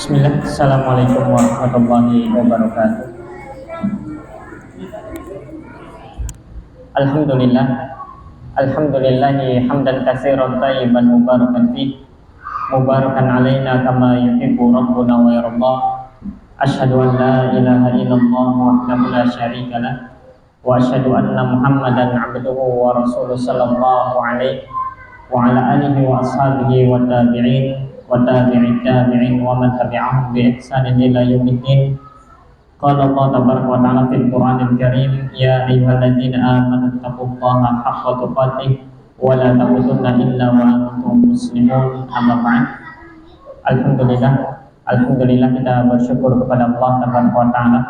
Bismillah. Assalamualaikum warahmatullahi wabarakatuh. Alhamdulillah. Alhamdulillahi hamdan katsiran thayyiban mubarakan fih. Mubarakan alaina kama yuhibbu rabbuna wa yarda. Asyhadu an la ilaha illallah wahdahu la syarika lah. Wa asyhadu anna Muhammadan abduhu wa rasuluh sallallahu alaihi wa ala alihi wa ashabihi wa tabi'in wa tabi'it tabi'in wa man tabi'ahum bi ihsanin ila yaumiddin. Qala Allah tabaraka wa ta'ala fil Qur'anil Karim, ya ayyuhalladzina amanu taqullaha haqqa tuqatih wa la tamutunna illa wa antum muslimun. Amma ba'd. Alhamdulillah kita bersyukur kepada Allah tabaraka wa ta'ala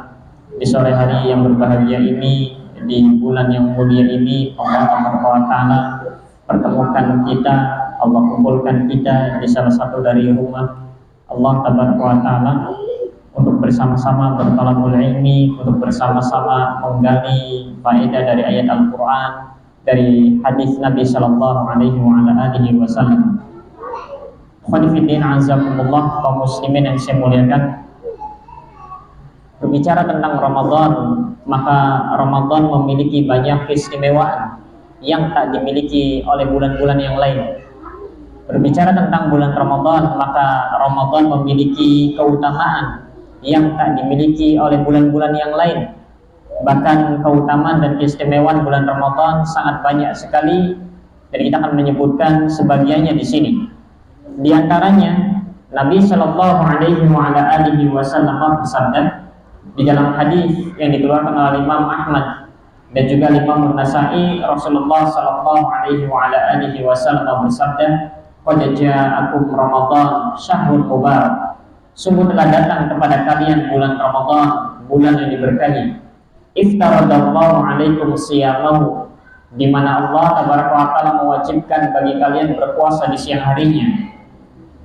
di sore hari yang berbahagia ini, di bulan yang mulia ini. Allah tabaraka wa ta'ala pertemukan kita, Allah kumpulkan kita di salah satu dari rumah Allah tabaraka wa ta'ala untuk bersama-sama bertalabul ilmi, untuk bersama-sama menggali faedah dari ayat Al-Quran, dari hadis Nabi Sallallahu Alaihi Wasallam. Khonifuddin azakumullah, kaum muslimin yang saya muliakan. Berbicara tentang Ramadan, maka Ramadan memiliki banyak keistimewaan yang tak dimiliki oleh bulan-bulan yang lain. Berbicara tentang bulan Ramadan, maka Ramadan memiliki keutamaan yang tak dimiliki oleh bulan-bulan yang lain. Bahkan keutamaan dan keistimewaan bulan Ramadan sangat banyak sekali, dan kita akan menyebutkan sebagiannya di sini. Di antaranya, Nabi Shallallahu Alaihi Wasallam bersabda di dalam hadis yang dikeluarkan oleh Imam Ahmad dan juga Imam An-Nasa'i, Rasulullah Shallallahu Alaihi Wasallam bersabda, "Qad ja'akum Ramadan syahrul mubarak." Sungguh telah datang kepada kalian bulan Ramadan, bulan yang diberkahi. Iftaradallahu alaikum siyamahu, di mana Allah tabaraka wa ta'ala mewajibkan bagi kalian berpuasa di siang harinya.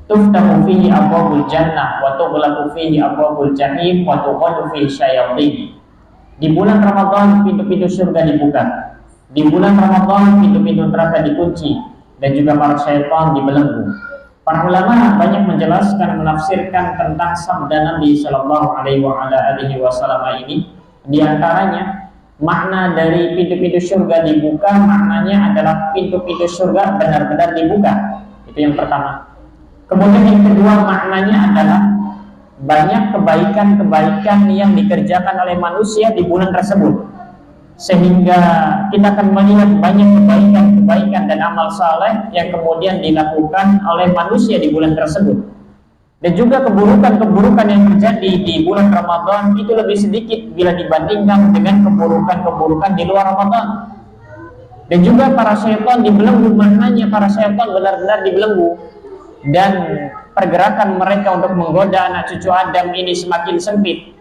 Tuftahu fihi abwabul jannah wa tughlaqu fihi abwabul jahim wa tuqadu fihi syayatin. Di bulan Ramadan pintu-pintu surga dibuka. Di bulan Ramadan pintu-pintu neraka dikunci dan juga para syaitan dibelenggu. Para ulama banyak menjelaskan, menafsirkan tentang sabda Nabi Shallallahu Alaihi Wasallam ini. Di antaranya, makna dari pintu-pintu surga dibuka, maknanya adalah pintu-pintu surga benar-benar dibuka. Itu yang pertama. Kemudian yang kedua, maknanya adalah banyak kebaikan-kebaikan yang dikerjakan oleh manusia di bulan tersebut, sehingga kita akan melihat banyak kebaikan-kebaikan dan amal saleh yang kemudian dilakukan oleh manusia di bulan tersebut. Dan juga keburukan-keburukan yang terjadi di bulan Ramadan itu lebih sedikit bila dibandingkan dengan keburukan-keburukan di luar Ramadan. Dan juga para syaitan dibelenggu, maknanya para syaitan benar-benar dibelenggu, dan pergerakan mereka untuk menggoda anak cucu Adam ini semakin sempit.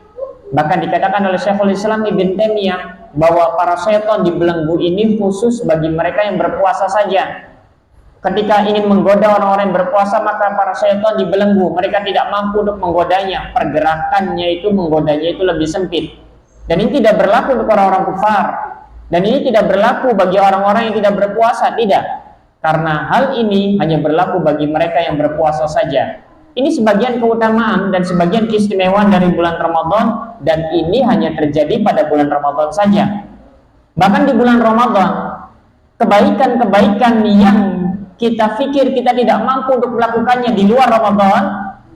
Bahkan dikatakan oleh Syekhul Islam Ibn Taimiyah bahwa para syaitan dibelenggu ini khusus bagi mereka yang berpuasa saja. Ketika ingin menggoda orang-orang yang berpuasa, maka para syaitan dibelenggu. Mereka tidak mampu untuk menggodanya. Pergerakannya itu, menggodanya itu lebih sempit. Dan ini tidak berlaku untuk orang-orang kufar. Dan ini tidak berlaku bagi orang-orang yang tidak berpuasa, tidak. Karena hal ini hanya berlaku bagi mereka yang berpuasa saja. Ini sebagian keutamaan dan sebagian keistimewaan dari bulan Ramadan, dan ini hanya terjadi pada bulan Ramadan saja. Bahkan di bulan Ramadan, kebaikan-kebaikan yang kita pikir kita tidak mampu untuk melakukannya di luar Ramadan,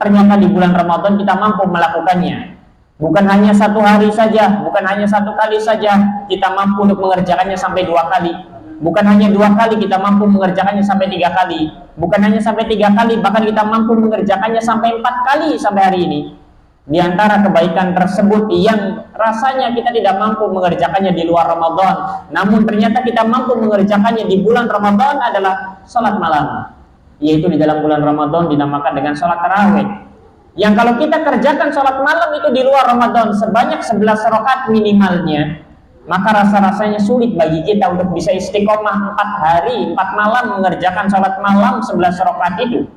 ternyata di bulan Ramadan kita mampu melakukannya. Bukan hanya satu hari saja, bukan hanya satu kali saja kita mampu untuk mengerjakannya sampai 2 kali. Bukan hanya 2 kali kita mampu mengerjakannya sampai 3 kali. Bukan hanya sampai 3 kali, bahkan kita mampu mengerjakannya sampai 4 kali sampai hari ini. Di antara kebaikan tersebut yang rasanya kita tidak mampu mengerjakannya di luar Ramadan, namun ternyata kita mampu mengerjakannya di bulan Ramadan adalah salat malam. Yaitu di dalam bulan Ramadan dinamakan dengan salat tarawih. Yang kalau kita kerjakan salat malam itu di luar Ramadan sebanyak 11 rakaat minimalnya, maka rasa-rasanya sulit bagi kita untuk bisa istiqomah 4 hari, 4 malam mengerjakan salat malam 11 rakaat itu.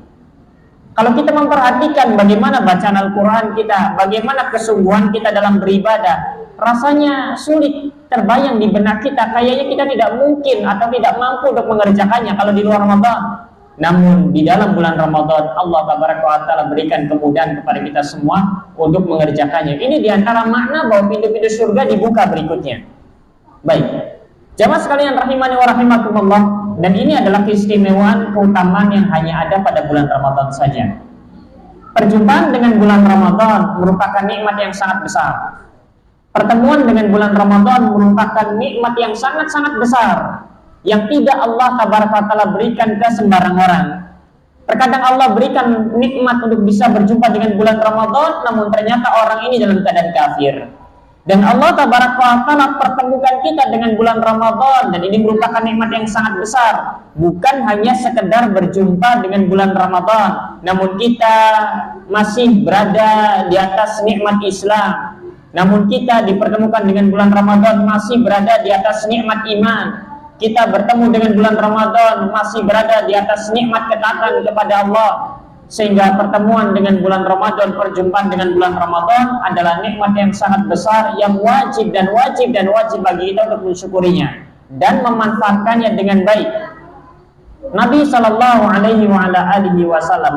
Kalau kita memperhatikan bagaimana bacaan Al-Quran kita, bagaimana kesungguhan kita dalam beribadah, rasanya sulit terbayang di benak kita. Kayaknya kita tidak mungkin atau tidak mampu untuk mengerjakannya kalau di luar Ramadan. Namun di dalam bulan Ramadan Allah Taala berikan kemudahan kepada kita semua untuk mengerjakannya. Ini diantara makna bahwa pintu-pintu surga dibuka berikutnya. Baik, jamaah sekalian rahimani wa rahimakumullah, dan ini adalah keistimewaan keutamaan yang hanya ada pada bulan Ramadan saja. Perjumpaan dengan bulan Ramadan merupakan nikmat yang sangat besar. Pertemuan dengan bulan Ramadan merupakan nikmat yang sangat-sangat besar yang tidak Allah Taala berikan ke sembarang orang. Terkadang Allah berikan nikmat untuk bisa berjumpa dengan bulan Ramadan, namun ternyata orang ini dalam keadaan kafir. Dan Allah Taala pertemukan kita dengan bulan Ramadan, dan ini merupakan nikmat yang sangat besar. Bukan hanya sekedar berjumpa dengan bulan Ramadan, namun kita masih berada di atas nikmat Islam. Namun kita dipertemukan dengan bulan Ramadan masih berada di atas nikmat iman. Kita bertemu dengan bulan Ramadan masih berada di atas nikmat ketaatan kepada Allah. Sehingga pertemuan dengan bulan Ramadan, perjumpaan dengan bulan Ramadan adalah nikmat yang sangat besar yang wajib bagi kita untuk mensyukurinya dan memanfaatkannya dengan baik. Nabi Shallallahu Alaihi Wasallam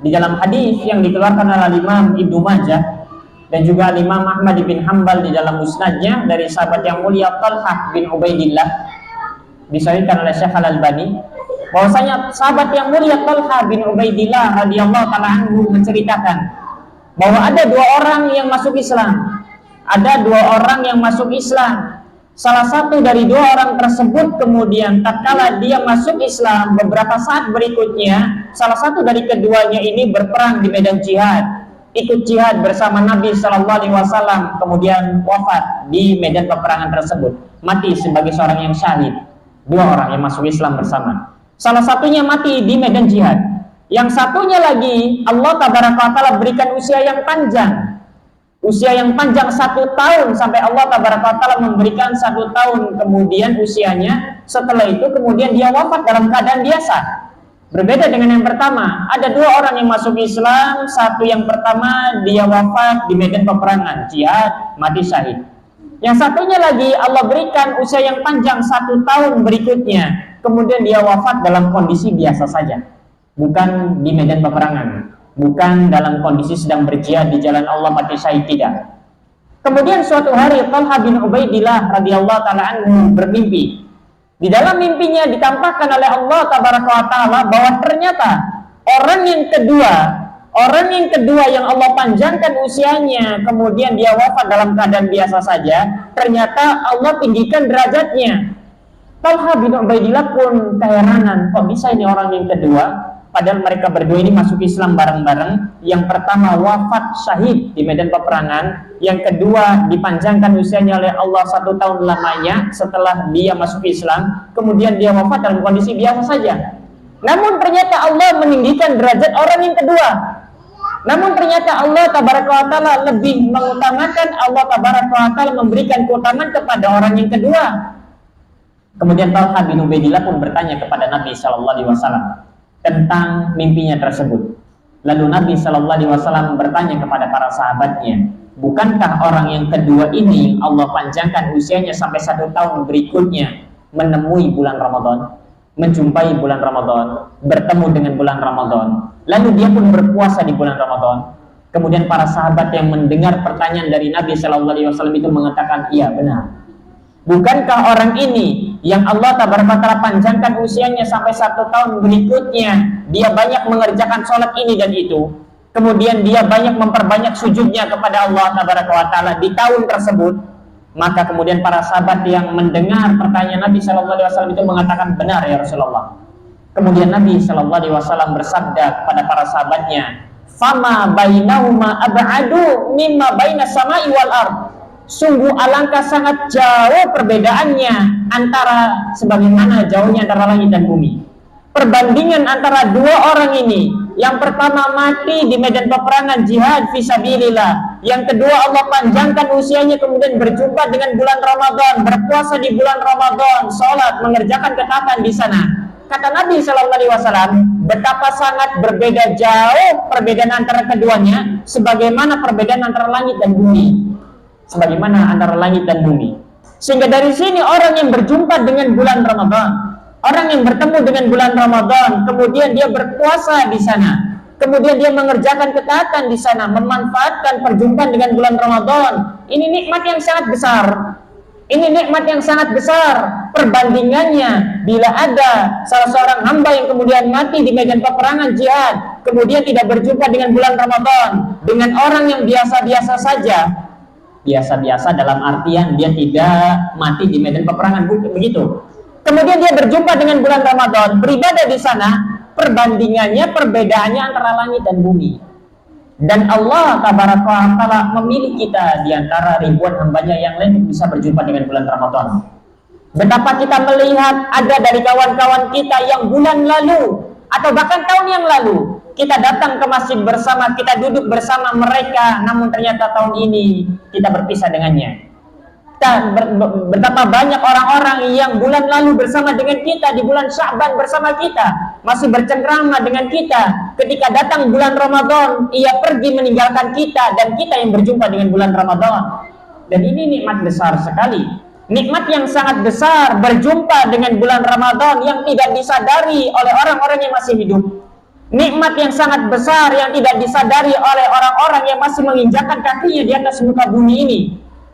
di dalam hadis yang dikeluarkan oleh Imam Ibnu Majah dan juga Imam Ahmad bin Hanbal di dalam musnadnya dari sahabat yang mulia Talhah bin Ubaidillah, disahihkan oleh Syekh Al-Albani, bahwasanya sahabat yang mulia Talhah bin Ubaidillah radhiyallahu taala anhu menceritakan bahwa ada dua orang yang masuk Islam. Ada dua orang yang masuk Islam. Salah satu dari dua orang tersebut kemudian tatkala dia masuk Islam, beberapa saat berikutnya salah satu dari keduanya ini berperang di medan jihad, ikut jihad bersama Nabi Shallallahu Alaihi Wasallam, kemudian wafat di medan peperangan tersebut, mati sebagai seorang yang syahid. Dua orang yang masuk Islam bersama. Salah satunya mati di medan jihad. Yang satunya lagi Allah Taala berikan usia yang panjang. Usia yang panjang 1 tahun, sampai Allah Taala memberikan 1 tahun kemudian usianya. Setelah itu kemudian dia wafat dalam keadaan biasa. Berbeda dengan yang pertama. Ada dua orang yang masuk Islam. Satu yang pertama dia wafat di medan peperangan jihad, mati syahid. Yang satunya lagi Allah berikan usia yang panjang 1 tahun berikutnya, kemudian dia wafat dalam kondisi biasa saja, bukan di medan peperangan, bukan dalam kondisi sedang berjihad di jalan Allah mati syahid, tidak. Kemudian suatu hari Talhah bin Ubaidillah radhiyallahu taala anhu bermimpi. Di dalam mimpinya ditampakkan oleh Allah Taala bahwa ternyata orang yang kedua yang Allah panjangkan usianya, kemudian dia wafat dalam keadaan biasa saja, ternyata Allah tinggikan derajatnya. Talhah bin Ubaidillah pun keheranan, kok bisa ini orang yang kedua, padahal mereka berdua ini masuk Islam bareng-bareng. Yang pertama wafat syahid di medan peperangan, yang kedua dipanjangkan usianya oleh Allah 1 tahun lamanya setelah dia masuk Islam, kemudian dia wafat dalam kondisi biasa saja. Namun ternyata Allah meninggikan derajat orang yang kedua. Namun ternyata Allah Taala lebih mengutamakan, Allah Taala memberikan keutamaan kepada orang yang kedua. Kemudian Talhah bin Ubaidillah pun bertanya kepada Nabi Shallallahu Alaihi Wasallam tentang mimpinya tersebut. Lalu Nabi Shallallahu Alaihi Wasallam bertanya kepada para sahabatnya, bukankah orang yang kedua ini Allah panjangkan usianya sampai 1 tahun berikutnya menemui bulan Ramadan, menjumpai bulan Ramadan, bertemu dengan bulan Ramadan, lalu dia pun berpuasa di bulan Ramadan. Kemudian para sahabat yang mendengar pertanyaan dari Nabi Shallallahu Alaihi Wasallam itu mengatakan, iya benar. Bukankah orang ini yang Allah Taala panjangkan usianya sampai 1 tahun berikutnya, dia banyak mengerjakan sholat ini dan itu, kemudian dia banyak memperbanyak sujudnya kepada Allah Taala di tahun tersebut. Maka kemudian para sahabat yang mendengar pertanyaan Nabi Shallallahu Alaihi Wasallam itu mengatakan, benar ya Rasulullah. Kemudian Nabi Shallallahu Alaihi Wasallam bersabda kepada para sahabatnya, fama bainahuma ab'adu mimma bainas sama'i wal ard. Sungguh alangkah sangat jauh perbedaannya antara sebagaimana jauhnya antara langit dan bumi. Perbandingan antara dua orang ini, yang pertama mati di medan peperangan jihad fisabilillah, yang kedua Allah panjangkan usianya kemudian berjumpa dengan bulan Ramadan, berpuasa di bulan Ramadan, sholat, mengerjakan ketaatan di sana. Kata Nabi Shallallahu Alaihi Wasallam, betapa sangat berbeda jauh perbedaan antara keduanya, sebagaimana perbedaan antara langit dan bumi. Sebagaimana antara langit dan bumi. Sehingga dari sini orang yang berjumpa dengan bulan Ramadan, Orang yang bertemu dengan bulan Ramadan, kemudian dia berpuasa di sana, kemudian dia mengerjakan ketaatan di sana, memanfaatkan perjumpaan dengan bulan Ramadan. Ini nikmat yang sangat besar. Ini nikmat yang sangat besar. Perbandingannya bila ada salah seorang hamba yang kemudian mati di medan peperangan jihad, kemudian tidak berjumpa dengan bulan Ramadan, dengan orang yang biasa-biasa saja. Biasa-biasa dalam artian dia tidak mati di medan peperangan, begitu. Kemudian dia berjumpa dengan bulan Ramadan, beribadah di sana, perbandingannya, perbedaannya antara langit dan bumi. Dan Allah Taala memilih kita di antara ribuan hambanya yang lain bisa berjumpa dengan bulan Ramadan. Betapa kita melihat ada dari kawan-kawan kita yang bulan lalu atau bahkan tahun yang lalu kita datang ke masjid bersama, kita duduk bersama mereka, namun ternyata tahun ini kita berpisah dengannya. Betapa banyak orang-orang yang bulan lalu bersama dengan kita, di bulan Sya'ban bersama kita, masih bercengkrama dengan kita. Ketika datang bulan Ramadan, ia pergi meninggalkan kita, dan kita yang berjumpa dengan bulan Ramadan. Dan ini nikmat besar sekali, nikmat yang sangat besar, berjumpa dengan bulan Ramadan yang tidak disadari oleh orang-orang yang masih hidup. Nikmat yang sangat besar yang tidak disadari oleh orang-orang yang masih menginjakkan kakinya di atas muka bumi ini.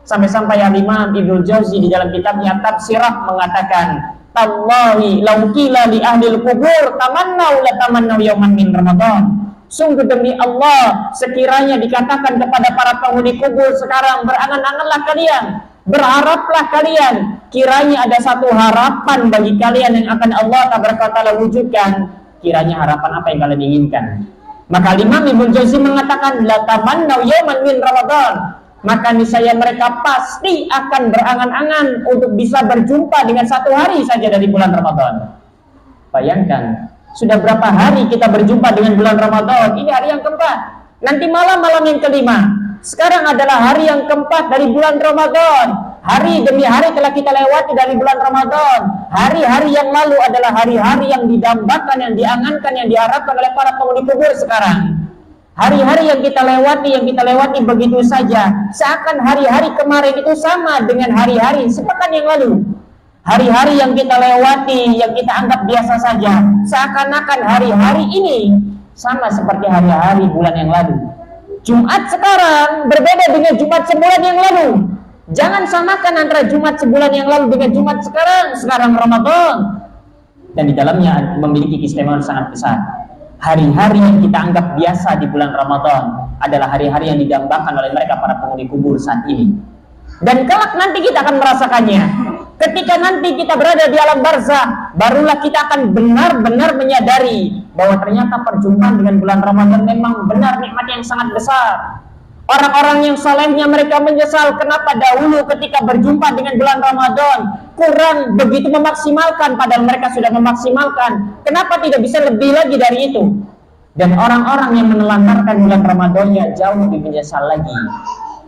Sampai-sampai Imam Ibnul Jauzi di dalam kitabnya Tafsirah mengatakan, "Tallahi law qila li ahlil kubur tamannau la tamannau yauman min Ramadan." Sungguh demi Allah, sekiranya dikatakan kepada para penghuni kubur sekarang, berangan-anganlah kalian, berharaplah kalian, kiranya ada satu harapan bagi kalian yang akan Allah Taala wujudkan. Kiranya harapan apa yang kalian inginkan? Maka Imam Ibnul Jauzi mengatakan, la tamannau yauman min Ramadan. Maka niscaya mereka pasti akan berangan-angan untuk bisa berjumpa dengan satu hari saja dari bulan Ramadan. Bayangkan, sudah berapa hari kita berjumpa dengan bulan Ramadan? Ini hari yang keempat. Nanti malam yang kelima. Sekarang adalah hari yang keempat dari bulan Ramadan. Hari demi hari telah kita lewati dari bulan Ramadan. Hari-hari yang lalu adalah hari-hari yang didambakan, yang diangankan, yang diharapkan oleh para penghuni kubur sekarang. Hari-hari yang kita lewati begitu saja, seakan hari-hari kemarin itu sama dengan hari-hari sepekan yang lalu. Hari-hari yang kita lewati, yang kita anggap biasa saja, seakan-akan hari-hari ini sama seperti hari-hari bulan yang lalu. Jumat sekarang berbeda dengan Jumat sebulan yang lalu. Jangan samakan antara Jumat sebulan yang lalu dengan Jumat sekarang Ramadan. Dan di dalamnya memiliki keistimewaan sangat besar. Hari-hari yang kita anggap biasa di bulan Ramadan adalah hari-hari yang didambakan oleh mereka para penghuni kubur saat ini. Dan kelak nanti kita akan merasakannya. Ketika nanti kita berada di alam barzah, barulah kita akan benar-benar menyadari bahwa ternyata perjumpaan dengan bulan Ramadan memang benar nikmat yang sangat besar. Orang-orang yang salehnya mereka menyesal kenapa dahulu ketika berjumpa dengan bulan Ramadan kurang begitu memaksimalkan, padahal mereka sudah memaksimalkan. Kenapa tidak bisa lebih lagi dari itu? Dan orang-orang yang menelantarkan bulan Ramadannya jauh lebih menyesal lagi.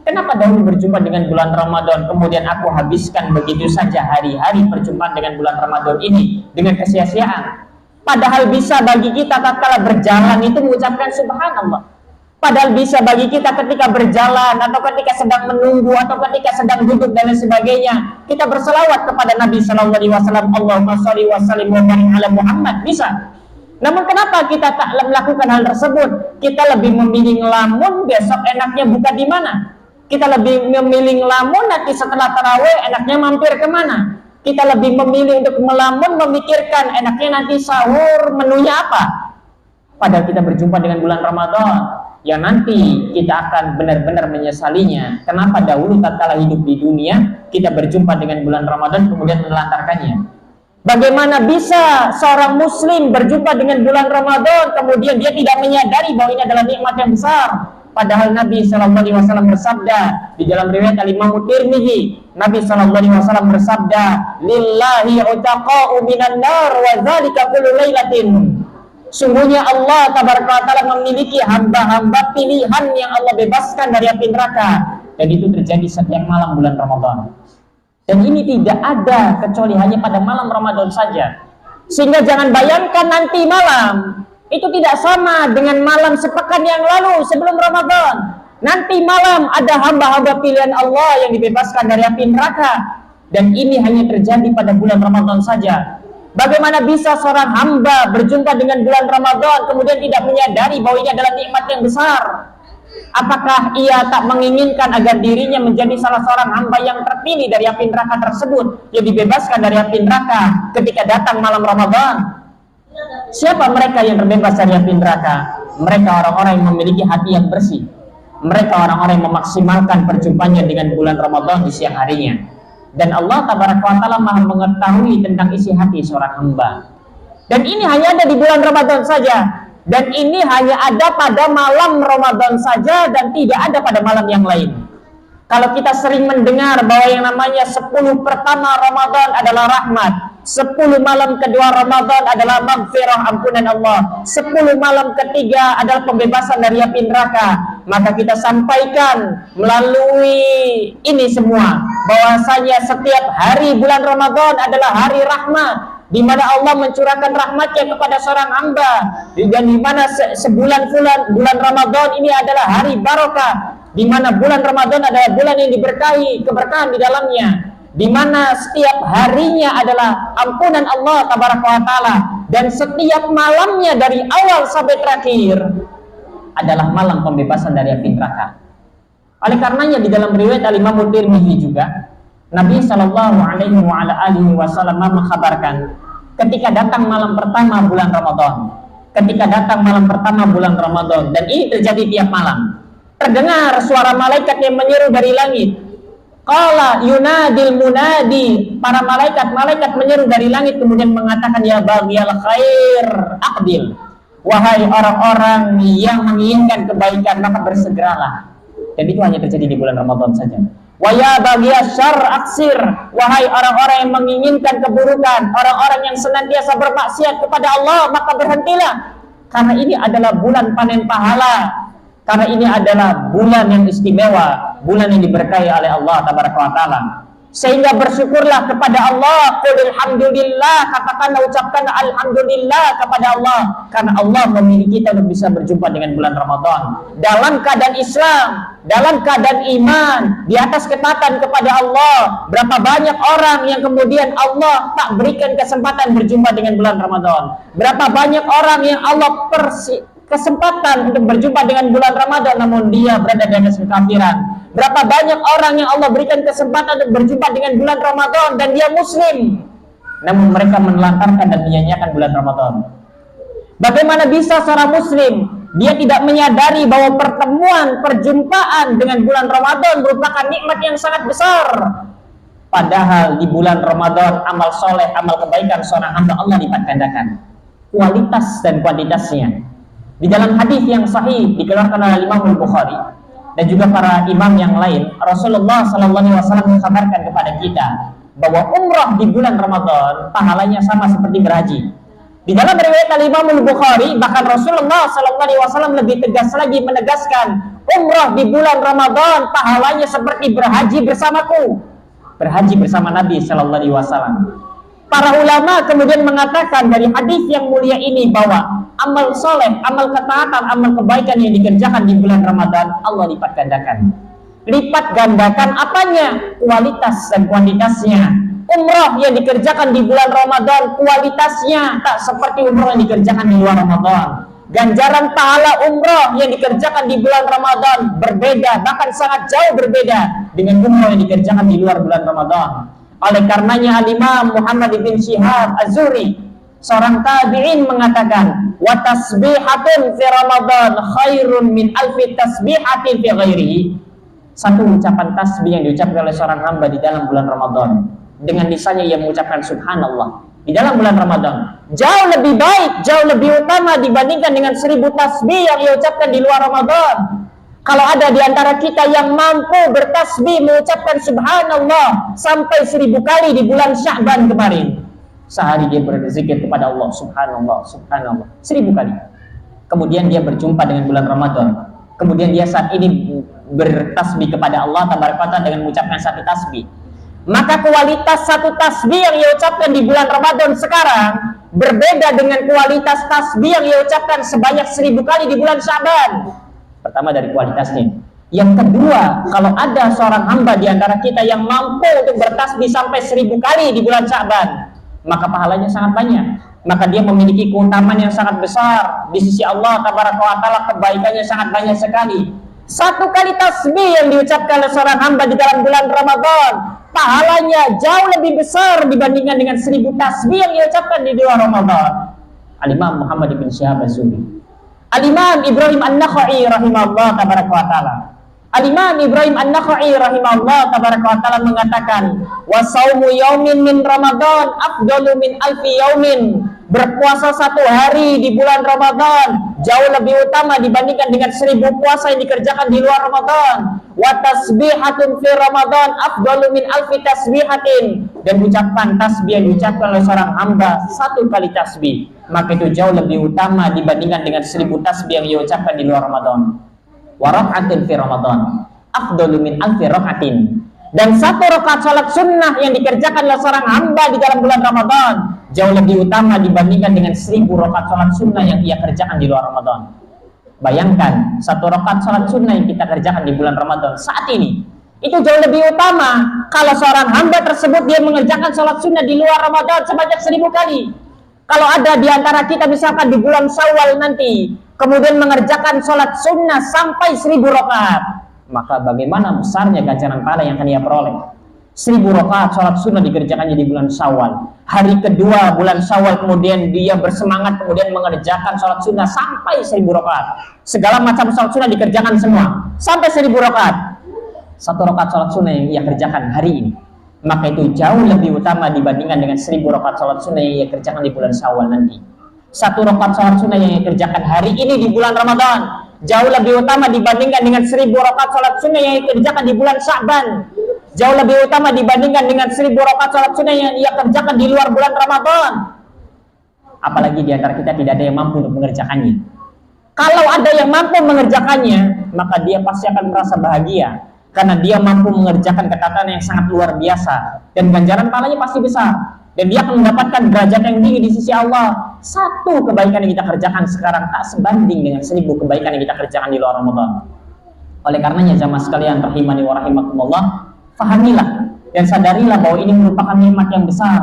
Kenapa dahulu berjumpa dengan bulan Ramadan kemudian aku habiskan begitu saja hari-hari perjumpaan dengan bulan Ramadan ini dengan kesia-siaan? Padahal bisa bagi kita tatkala berjalan itu mengucapkan subhanallah. Padahal bisa bagi kita ketika berjalan atau ketika sedang menunggu atau ketika sedang duduk dan lain sebagainya kita berselawat kepada Nabi Sallallahu Alaihi Wasallam, Allahumma sholli wa sallim wa barik ala Muhammad, bisa. Namun kenapa kita tak melakukan hal tersebut? Kita lebih memilih ngelamun besok enaknya buka di mana? Kita lebih memilih ngelamun nanti setelah tarawih enaknya mampir kemana? Kita lebih memilih untuk melamun memikirkan enaknya nanti sahur menunya apa? Padahal kita berjumpa dengan bulan Ramadan yang nanti kita akan benar-benar menyesalinya. Kenapa dahulu tatkala hidup di dunia kita berjumpa dengan bulan Ramadan kemudian menelantarkannya? Bagaimana bisa seorang muslim berjumpa dengan bulan Ramadan kemudian dia tidak menyadari bahwa ini adalah nikmat yang besar? Padahal Nabi Sallallahu Alaihi Wasallam bersabda di dalam riwayat Al-Imam Tirmidzi, Nabi Sallallahu Alaihi Wasallam bersabda, "Lillahi utaqa'u minan nar wa dzalika kullu lailatin." Sungguhnya Allah Taala memiliki hamba-hamba pilihan yang Allah bebaskan dari api neraka, dan itu terjadi setiap malam bulan Ramadan. Dan ini tidak ada kecuali hanya pada malam Ramadan saja. Sehingga jangan bayangkan nanti malam itu tidak sama dengan malam sepekan yang lalu sebelum Ramadan. Nanti malam ada hamba-hamba pilihan Allah yang dibebaskan dari api neraka, dan ini hanya terjadi pada bulan Ramadan saja. Bagaimana bisa seorang hamba berjumpa dengan bulan Ramadan kemudian tidak menyadari bahwa ini adalah nikmat yang besar? Apakah ia tak menginginkan agar dirinya menjadi salah seorang hamba yang terpilih dari api neraka tersebut, yang dibebaskan dari api neraka ketika datang malam Ramadan? Siapa mereka yang terbebas dari api neraka? Mereka orang-orang yang memiliki hati yang bersih. Mereka orang-orang yang memaksimalkan perjumpaannya dengan bulan Ramadan di siang harinya. Dan Allah Tabaraka wa Ta'ala Maha mengetahui tentang isi hati seorang hamba. Dan ini hanya ada di bulan Ramadan saja. Dan ini hanya ada pada malam Ramadan saja dan tidak ada pada malam yang lain. Kalau kita sering mendengar bahwa yang namanya 10 pertama Ramadan adalah rahmat, 10 malam kedua Ramadan adalah maghfirah, ampunan Allah, 10 malam ketiga adalah pembebasan dari api neraka, maka kita sampaikan melalui ini semua bahwasanya setiap hari bulan Ramadan adalah hari rahmat, di mana Allah mencurahkan rahmatnya kepada seorang hamba, dan di mana sebulan bulan Ramadan ini adalah hari barokah, di mana bulan Ramadan adalah bulan yang diberkahi keberkahan di dalamnya, di mana setiap harinya adalah ampunan Allah Tabaraka wa Ta'ala, dan setiap malamnya dari awal sampai terakhir adalah malam pembebasan dari api neraka. Oleh karenanya di dalam riwayat Al-Imam Tirmidzi juga Nabi Shallallahu Alaihi Wasallam mengkabarkan ketika datang malam pertama bulan Ramadan, dan ini terjadi tiap malam, terdengar suara malaikat yang menyeru dari langit. Qala yunadil munadi, para malaikat menyeru dari langit kemudian mengatakan, ya baghiyal khair aqbil, wahai orang-orang yang menginginkan kebaikan maka bersegeralah. Dan itu hanya terjadi di bulan Ramadan saja. Wa ya baghiyas syarr aksir, wahai orang-orang yang menginginkan keburukan, orang-orang yang senantiasa bermaksiat kepada Allah maka berhentilah, karena ini adalah bulan panen pahala. Karena ini adalah bulan yang istimewa, bulan yang diberkahi oleh Allah Tabaraka wa Ta'ala. Sehingga bersyukurlah kepada Allah. Qul alhamdulillah, katakanlah, ucapkan alhamdulillah kepada Allah, karena Allah memiliki kita untuk bisa berjumpa dengan bulan Ramadan dalam keadaan Islam, dalam keadaan iman, di atas ketaatan kepada Allah. Berapa banyak orang yang kemudian Allah tak berikan kesempatan berjumpa dengan bulan Ramadan. Berapa banyak orang yang Allah kesempatan untuk berjumpa dengan bulan Ramadan namun dia berada dalam kekafiran. Berapa banyak orang yang Allah berikan kesempatan untuk berjumpa dengan bulan Ramadan dan dia muslim, namun mereka menelantarkan dan menyanyiakan bulan Ramadan. Bagaimana bisa seorang muslim dia tidak menyadari bahwa perjumpaan dengan bulan Ramadan merupakan nikmat yang sangat besar? Padahal di bulan Ramadan amal soleh, amal kebaikan seorang hamba Allah lipat gandakan kualitas dan kuantitasnya. Di dalam hadis yang sahih dikeluarkan oleh Imam Al-Bukhari dan juga para imam yang lain, Rasulullah SAW mengkabarkan kepada kita bahwa umrah di bulan Ramadan pahalanya sama seperti berhaji. Di dalam riwayat Imam Al-Bukhari bahkan Rasulullah SAW lebih tegas lagi menegaskan, umrah di bulan Ramadan pahalanya seperti berhaji bersamaku, berhaji bersama Nabi SAW. Para ulama kemudian mengatakan dari hadis yang mulia ini bahwa amal soleh, amal ketaatan, amal kebaikan yang dikerjakan di bulan Ramadan Allah lipat gandakan. Lipat gandakan apanya? Kualitas dan kuantitasnya. Umrah yang dikerjakan di bulan Ramadan kualitasnya tak seperti umrah yang dikerjakan di luar Ramadan. Ganjaran pahala umrah yang dikerjakan di bulan Ramadan berbeda, bahkan sangat jauh berbeda dengan umrah yang dikerjakan di luar bulan Ramadan. Oleh karenanya Al-Imam Muhammad bin Syihab Az-Zuhri, seorang tabi'in, mengatakan, wa tasbihatun fi Ramadan khairun min alfi tasbihatin fi ghairihi. Satu ucapan tasbih yang diucapkan oleh seorang hamba di dalam bulan Ramadan dengan lisannya ia mengucapkan subhanallah di dalam bulan Ramadan jauh lebih baik, jauh lebih utama dibandingkan dengan 1000 tasbih yang ia ucapkan di luar Ramadan. Kalau ada di antara kita yang mampu bertasbih mengucapkan subhanallah sampai 1000 kali di bulan Sya'ban kemarin, sehari dia berzikir kepada Allah subhanallah, subhanallah 1000 kali. Kemudian dia berjumpa dengan bulan Ramadan. Kemudian dia saat ini bertasbih kepada Allah Tabaraka dengan mengucapkan satu tasbih. Maka kualitas satu tasbih yang ia ucapkan di bulan Ramadan sekarang berbeda dengan kualitas tasbih yang ia ucapkan sebanyak 1000 kali di bulan Sya'ban. Pertama dari kualitasnya. Yang kedua, kalau ada seorang hamba di antara kita yang mampu untuk bertasbih sampai 1000 kali di bulan Sya'ban, maka pahalanya sangat banyak. Maka dia memiliki keutamaan yang sangat besar di sisi Allah Tabaraka wa Ta'ala, kebaikannya sangat banyak sekali. Satu kali tasbih yang diucapkan oleh seorang hamba di dalam bulan Ramadan, pahalanya jauh lebih besar dibandingkan dengan 1000 tasbih yang diucapkan di luar Ramadan. Al-Imam Muhammad bin Syihab Az-Zuhri, Al-Imam Ibrahim An-Nakhai rahimahullah Tabaraka wa Ta'ala, Al-Imam Ibrahim An-Nakhai rahimahullah tabaraka wa ta'ala mengatakan, wa saumu yaumin min Ramadan afdalu min alfi yaumin. Berpuasa satu hari di bulan Ramadan jauh lebih utama dibandingkan dengan 1000 puasa yang dikerjakan di luar Ramadan. Wa tasbihatun fi Ramadan afdalu min alfi tasbihatin. Dan ucapan tasbih yang diucapkan oleh seorang hamba satu kali tasbih, maka itu jauh lebih utama dibandingkan dengan 1000 tasbih yang diucapkan di luar Ramadan. Wa rak'atin fi Ramadan afdalu min alfi rak'atin. Dan satu rakaat salat sunnah yang dikerjakan oleh seorang hamba di dalam bulan Ramadan jauh lebih utama dibandingkan dengan 1000 rakaat salat sunnah yang ia kerjakan di luar Ramadan. Bayangkan, satu rakaat salat sunnah yang kita kerjakan di bulan Ramadan saat ini itu jauh lebih utama kalau seorang hamba tersebut dia mengerjakan salat sunnah di luar Ramadan sebanyak 1000 kali. Kalau ada di antara kita misalkan di bulan Syawal nanti kemudian mengerjakan sholat sunnah sampai 1000 rakaat, maka bagaimana besarnya ganjaran pahala yang akan ia peroleh. 1000 rakaat sholat sunnah dikerjakannya di bulan Syawal. Hari kedua bulan Syawal kemudian dia bersemangat kemudian mengerjakan sholat sunnah sampai 1000 rakaat. Segala macam sholat sunnah dikerjakan semua sampai 1000 rakaat. Satu rakaat sholat sunnah yang ia kerjakan hari ini, maka itu jauh lebih utama dibandingkan dengan 1000 rakaat sholat sunnah yang ia kerjakan di bulan Syawal nanti. Satu rakaat sholat sunnah yang ia kerjakan hari ini di bulan Ramadan jauh lebih utama dibandingkan dengan 1000 rakaat sholat sunnah yang ia kerjakan di bulan Sya'ban. Jauh lebih utama dibandingkan dengan 1000 rakaat sholat sunnah yang ia kerjakan di luar bulan Ramadan. Apalagi di antara kita tidak ada yang mampu untuk mengerjakannya. Kalau ada yang mampu mengerjakannya, maka dia pasti akan merasa bahagia karena dia mampu mengerjakan ketaatan yang sangat luar biasa dan ganjaran pahalanya pasti besar. Dan dia akan mendapatkan derajat yang tinggi di sisi Allah. Satu kebaikan yang kita kerjakan sekarang tak sebanding dengan 1000 kebaikan yang kita kerjakan di luar Ramadan. Oleh karenanya jamaah sekalian rahimani wa rahimakumullah, fahamilah dan sadarilah bahwa ini merupakan nikmat yang besar.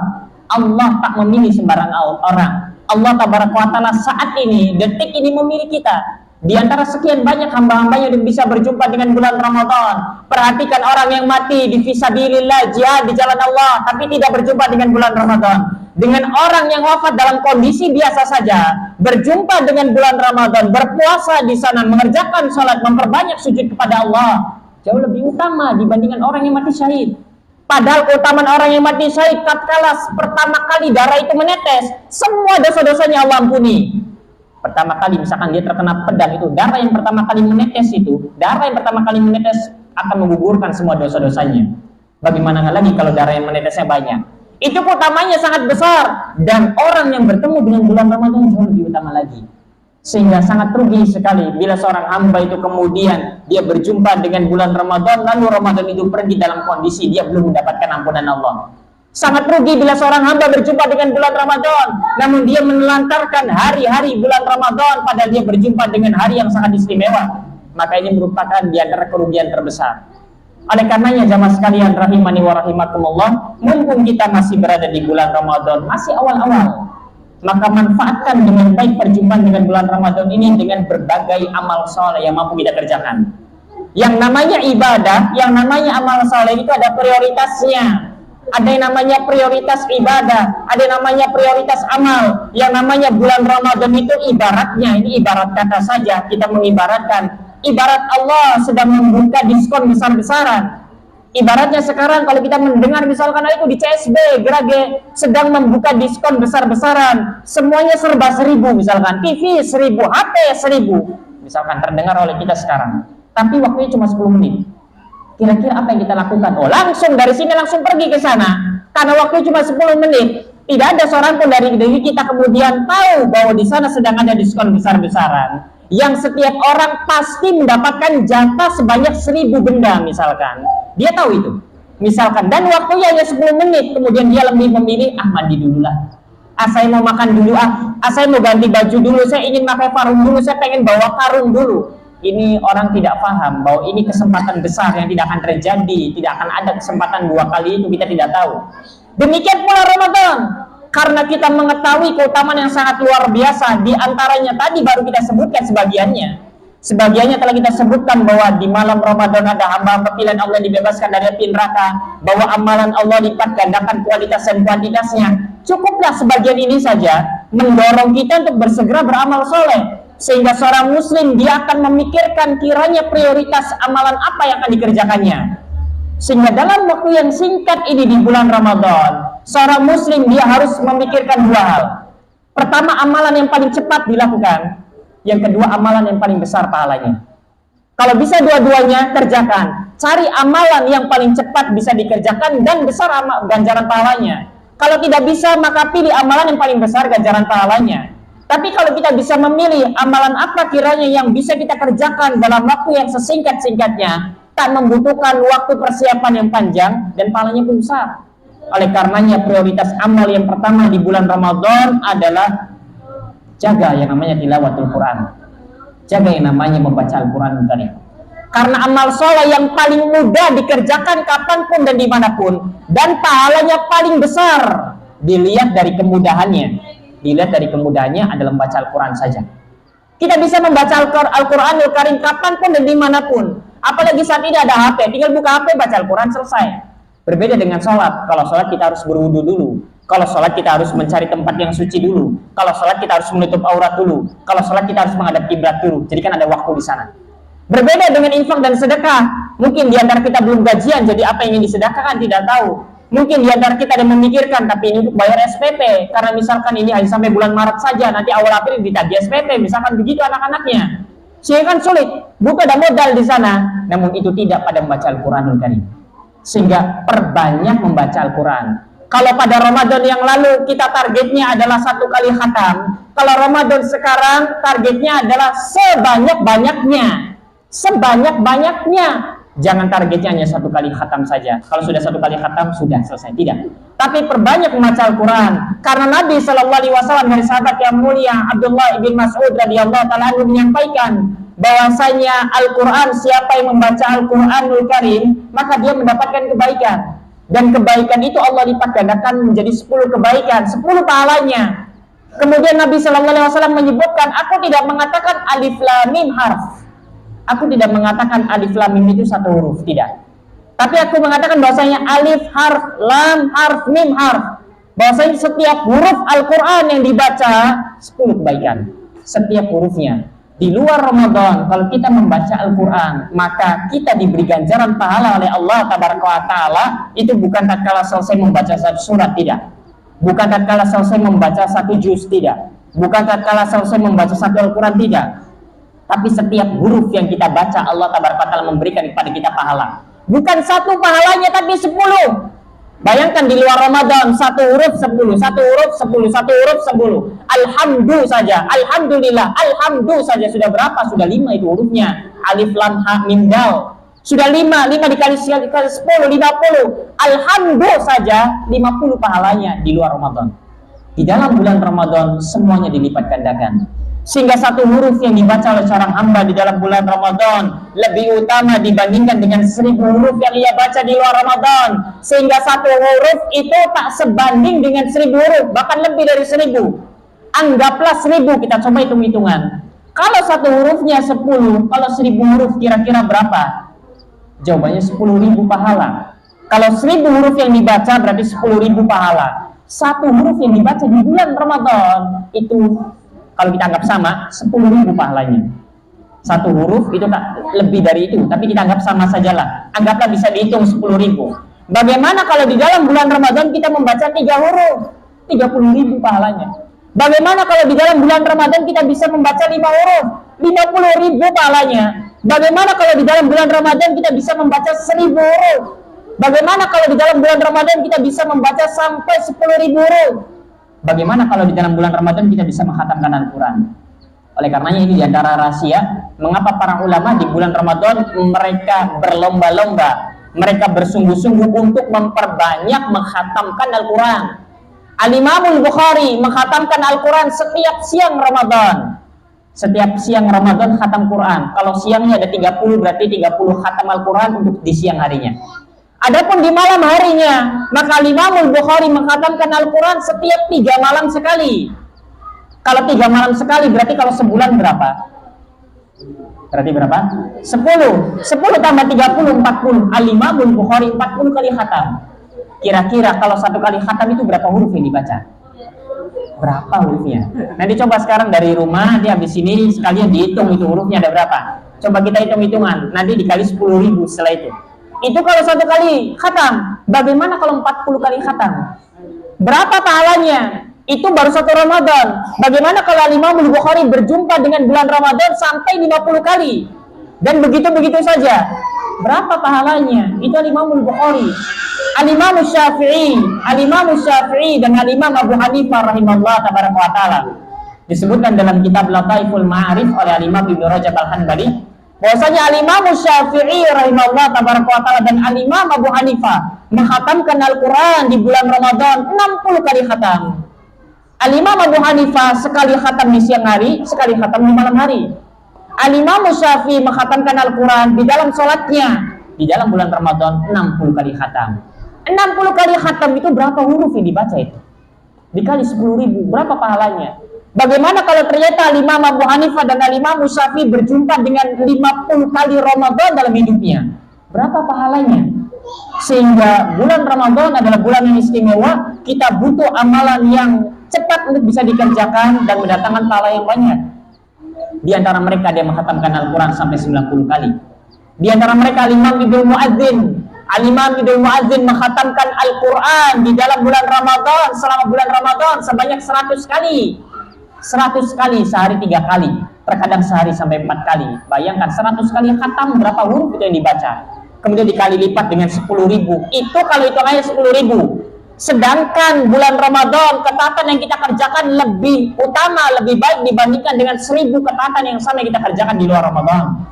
Allah tak memilih sembarang orang. Allah Tabaraka wa Ta'ala saat ini, detik ini memilih kita. Di antara sekian banyak hamba-hambanya yang bisa berjumpa dengan bulan Ramadan. Perhatikan orang yang mati di fisabilillah, jihad di jalan Allah, tapi tidak berjumpa dengan bulan Ramadan. Dengan orang yang wafat dalam kondisi biasa saja, berjumpa dengan bulan Ramadan, berpuasa di sana, mengerjakan sholat, memperbanyak sujud kepada Allah, jauh lebih utama dibandingkan orang yang mati syahid. Padahal keutamaan orang yang mati syahid tatkala pertama kali darah itu menetes, semua dosa-dosanya Allah ampuni. Pertama kali misalkan dia terkena pedang itu, darah yang pertama kali menetes akan menggugurkan semua dosa-dosanya. Bagaimana lagi kalau darah yang menetesnya banyak? Itu utamanya sangat besar, dan orang yang bertemu dengan bulan Ramadan jauh lebih utama lagi. Sehingga sangat rugi sekali bila seorang hamba itu kemudian dia berjumpa dengan bulan Ramadan, lalu Ramadan itu pergi dalam kondisi dia belum mendapatkan ampunan Allah. Sangat rugi bila seorang hamba berjumpa dengan bulan Ramadan, namun dia menelantarkan hari-hari bulan Ramadan padahal dia berjumpa dengan hari yang sangat istimewa. Maka ini merupakan di antara kerugian terbesar. Oleh karenanya jamaah sekalian rahimani wa rahimakumullah, mumpung kita masih berada di bulan Ramadan, masih awal-awal, maka manfaatkan dengan baik perjumpaan dengan bulan Ramadan ini dengan berbagai amal soleh yang mampu kita kerjakan. Yang namanya ibadah, yang namanya amal soleh itu ada prioritasnya. Ada yang namanya prioritas ibadah, ada yang namanya prioritas amal. Yang namanya bulan Ramadan itu ibaratnya, ini ibarat kata saja, kita mengibaratkan ibarat Allah sedang membuka diskon besar-besaran. Ibaratnya sekarang kalau kita mendengar misalkan itu di CSB, Gerage sedang membuka diskon besar-besaran, semuanya serba 1000 misalkan, TV 1000, HP 1000 misalkan terdengar oleh kita sekarang, tapi waktunya cuma 10 menit. Kira-kira apa yang kita lakukan? Oh, langsung dari sini langsung pergi ke sana. Karena waktu cuma 10 menit. Tidak ada seorang pun dari diri kita kemudian tahu bahwa di sana sedang ada diskon besar-besaran. Yang setiap orang pasti mendapatkan jatah sebanyak 1000 benda misalkan. Dia tahu itu. Misalkan, dan waktunya hanya 10 menit. Kemudian dia lebih memilih, mandi dulu lah. Saya mau makan dulu, saya mau ganti baju dulu, saya ingin pakai sarung dulu, saya pengen bawa karung dulu. Ini orang tidak paham bahwa ini kesempatan besar yang tidak akan terjadi, tidak akan ada kesempatan 2 kali itu, kita tidak tahu. Demikian pula Ramadan. Karena kita mengetahui keutamaan yang sangat luar biasa, di antaranya tadi baru kita sebutkan sebagiannya. Sebagiannya telah kita sebutkan bahwa di malam Ramadan ada hamba-hamba pilihan Allah yang dibebaskan dari api neraka, bahwa amalan Allah lipat gandakan kualitas dan kuantitasnya. Cukuplah sebagian ini saja mendorong kita untuk bersegera beramal soleh, sehingga seorang muslim dia akan memikirkan kiranya prioritas amalan apa yang akan dikerjakannya. Sehingga dalam waktu yang singkat ini di bulan Ramadan, seorang muslim dia harus memikirkan dua hal. Pertama, amalan yang paling cepat dilakukan. Yang kedua, amalan yang paling besar pahalanya. Kalau bisa dua-duanya, kerjakan. Cari amalan yang paling cepat bisa dikerjakan dan besar ganjaran pahalanya. Kalau tidak bisa, maka pilih amalan yang paling besar ganjaran pahalanya. Tapi kalau kita bisa memilih amalan apa kiranya yang bisa kita kerjakan dalam waktu yang sesingkat-singkatnya, tak membutuhkan waktu persiapan yang panjang dan pahalanya pun besar. Oleh karenanya prioritas amal yang pertama di bulan Ramadan adalah jaga yang namanya tilawatul Quran. Jaga yang namanya membaca Al-Quran Karim. Karena amal soleh yang paling mudah dikerjakan kapanpun dan dimanapun, dan pahalanya paling besar dilihat dari kemudahannya. Dilihat dari kemudahannya adalah membaca Al-Quran saja. Kita bisa membaca Al-Quranul Karim kapanpun dan dimanapun. Apalagi saat ini ada HP, tinggal buka HP, baca Al-Quran, selesai. Berbeda dengan sholat. Kalau sholat kita harus berwudu dulu. Kalau sholat kita harus mencari tempat yang suci dulu. Kalau sholat kita harus menutup aurat dulu. Kalau sholat kita harus menghadap kiblat dulu. Jadi kan ada waktu di sana. Berbeda dengan infak dan sedekah. Mungkin di antara kita belum gajian, jadi apa yang ingin disedekahkan tidak tahu. Mungkin di antara kita ada memikirkan, tapi ini untuk bayar SPP. Karena misalkan ini hanya sampai bulan Maret saja, nanti awal April ditagih SPP. Misalkan begitu anak-anaknya. Sehingga kan sulit. Bukan ada modal di sana. Namun itu tidak pada membaca Al-Quranul Karim. Sehingga perbanyak membaca Al-Quran. Kalau pada Ramadan yang lalu kita targetnya adalah 1 kali khatam, kalau Ramadan sekarang targetnya adalah sebanyak-banyaknya. Sebanyak-banyaknya. Jangan targetnya hanya 1 kali khatam saja. Kalau sudah 1 kali khatam, sudah selesai. Tidak. Tapi perbanyak membaca Al-Quran. Karena Nabi SAW dari sahabat yang mulia Abdullah bin Mas'ud radhiyallahu ta'ala anhu menyampaikan bahwasanya Al-Quran, siapa yang membaca Al-Quranul Karim, maka dia mendapatkan kebaikan. Dan kebaikan itu Allah lipat gandakan menjadi 10 kebaikan, 10 pahalanya. Kemudian Nabi SAW menyebutkan, aku tidak mengatakan alif lam mim harf. Aku tidak mengatakan alif lam mim itu 1 huruf, tidak. Tapi aku mengatakan bahwasanya alif harf, lam harf, mim harf. Bahwasanya setiap huruf Al-Quran yang dibaca 10 kebaikan. Setiap hurufnya. Di luar Ramadan, kalau kita membaca Al-Quran, maka kita diberi ganjaran pahala oleh Allah Tabaraka wa Ta'ala. Itu bukan tatkala selesai membaca 1 surat, tidak. Bukan tatkala selesai membaca 1 juz, tidak. Bukan tatkala selesai membaca 1 Al-Quran, tidak. Tapi setiap huruf yang kita baca, Allah Tabaraka wa Ta'ala memberikan kepada kita pahala. Bukan 1 pahalanya, tapi 10. Bayangkan di luar Ramadan 1 huruf 10, 1 huruf 10, 1 huruf 10. Alhamdulillah saja, alhamdulillah, alhamdulillah saja sudah berapa? Sudah 5 itu hurufnya. Alif lam ha mim dal. Sudah 5 dikali 10, 50. Alhamdulillah saja 50 pahalanya di luar Ramadan. Di dalam bulan Ramadan semuanya dilipat gandakan. Sehingga 1 huruf yang dibaca oleh seorang hamba di dalam bulan Ramadan lebih utama dibandingkan dengan 1000 huruf yang ia baca di luar Ramadan. Sehingga 1 huruf itu tak sebanding dengan 1000 huruf, bahkan lebih dari 1000. Anggaplah 1000, kita coba hitung-hitungan. Kalau 1 hurufnya 10, kalau 1000 huruf kira-kira berapa? Jawabannya 10.000 pahala. Kalau 1000 huruf yang dibaca berarti 10.000 pahala. 1 huruf yang dibaca di bulan Ramadan itu kalau kita anggap sama, 10.000 pahalanya. 1 huruf itu tak lebih dari itu, tapi kita anggap sama sajalah. Anggaplah bisa dihitung 10.000. Bagaimana kalau di dalam bulan Ramadan kita membaca 3 huruf? 30.000 pahalanya. Bagaimana kalau di dalam bulan Ramadan kita bisa membaca 5 huruf? 50.000 pahalanya. Bagaimana kalau di dalam bulan Ramadan kita bisa membaca 1000 huruf? Bagaimana kalau di dalam bulan Ramadan kita bisa membaca sampai 10.000 huruf? Bagaimana kalau di dalam bulan Ramadan kita bisa menghatamkan Al-Quran? Oleh karenanya ini diantara rahasia mengapa para ulama di bulan Ramadan mereka berlomba-lomba, mereka bersungguh-sungguh untuk memperbanyak menghatamkan Al-Quran. Al-Imamul Bukhari menghatamkan Al-Quran setiap siang Ramadan. Setiap siang Ramadan khatam Quran. Kalau siangnya ada 30 berarti 30 khatam Al-Quran untuk di siang harinya. Adapun di malam harinya, maka Imam Bukhari mengkhatamkan Al-Quran setiap 3 malam sekali. Kalau 3 malam sekali, berarti kalau sebulan berapa? Berarti berapa? 10. 10 tambah 30, 40. Al-Imam Bukhari 40 kali khatam. Kira-kira kalau 1 kali khatam itu berapa huruf yang dibaca? Berapa hurufnya? Nanti coba sekarang dari rumah, nanti habis ini sekalian dihitung itu hurufnya ada berapa. Coba kita hitung-hitungan, nanti dikali 10.000 setelah itu. Itu kalau 1 kali khatam. Bagaimana kalau 40 kali khatam? Berapa pahalanya? Itu baru 1 Ramadan. Bagaimana kalau Imam Bukhari berjumpa dengan bulan Ramadan sampai 50 kali? Dan begitu-begitu saja. Berapa pahalanya? Itu Imam Bukhari. Al-Imam Syafi'i dan Al-Imam Abu Hanifah rahimahullah tabaraka wa ta'ala. Disebutkan dalam kitab Lataiful Ma'arif oleh Al-Imam Ibnu Rajab Al-Hanbali bahwasanya Al-Imam Syafi'i rahimahullah tabaraka wa ta'ala dan Al-Imam Abu Hanifah menghatamkan Al-Quran di bulan Ramadan 60 kali khatam. Al-Imam Abu Hanifah sekali khatam di siang hari, sekali khatam di malam hari. Al-Imam Syafi'i menghatamkan Al-Quran di dalam sholatnya di dalam bulan Ramadan 60 kali khatam. 60 kali khatam itu berapa huruf yang dibaca itu? Dikali 10.000, berapa pahalanya? Bagaimana kalau ternyata Imam Abu Hanifah dan Imam Syafi'i berjumpa dengan 50 kali Ramadan dalam hidupnya? Berapa pahalanya? Sehingga bulan Ramadan adalah bulan yang istimewa. Kita butuh amalan yang cepat untuk bisa dikerjakan dan mendatangkan pahala yang banyak. Di antara mereka dia menghatamkan Al-Quran sampai 90 kali. Di antara mereka Al-Imam Ibnu Muadzin. Al-Imam Ibnu Muadzin menghatamkan Al-Quran di dalam bulan Ramadan, selama bulan Ramadan sebanyak 100 kali. 100 kali, sehari 3 kali, terkadang sehari sampai 4 kali. Bayangkan 100 kali khatam, berapa huruf itu yang dibaca. Kemudian dikali lipat dengan 10.000. Itu kalau hitungannya 10.000. Sedangkan bulan Ramadan, ketaatan yang kita kerjakan lebih utama, lebih baik dibandingkan dengan 1.000 ketaatan yang sama yang kita kerjakan di luar Ramadan.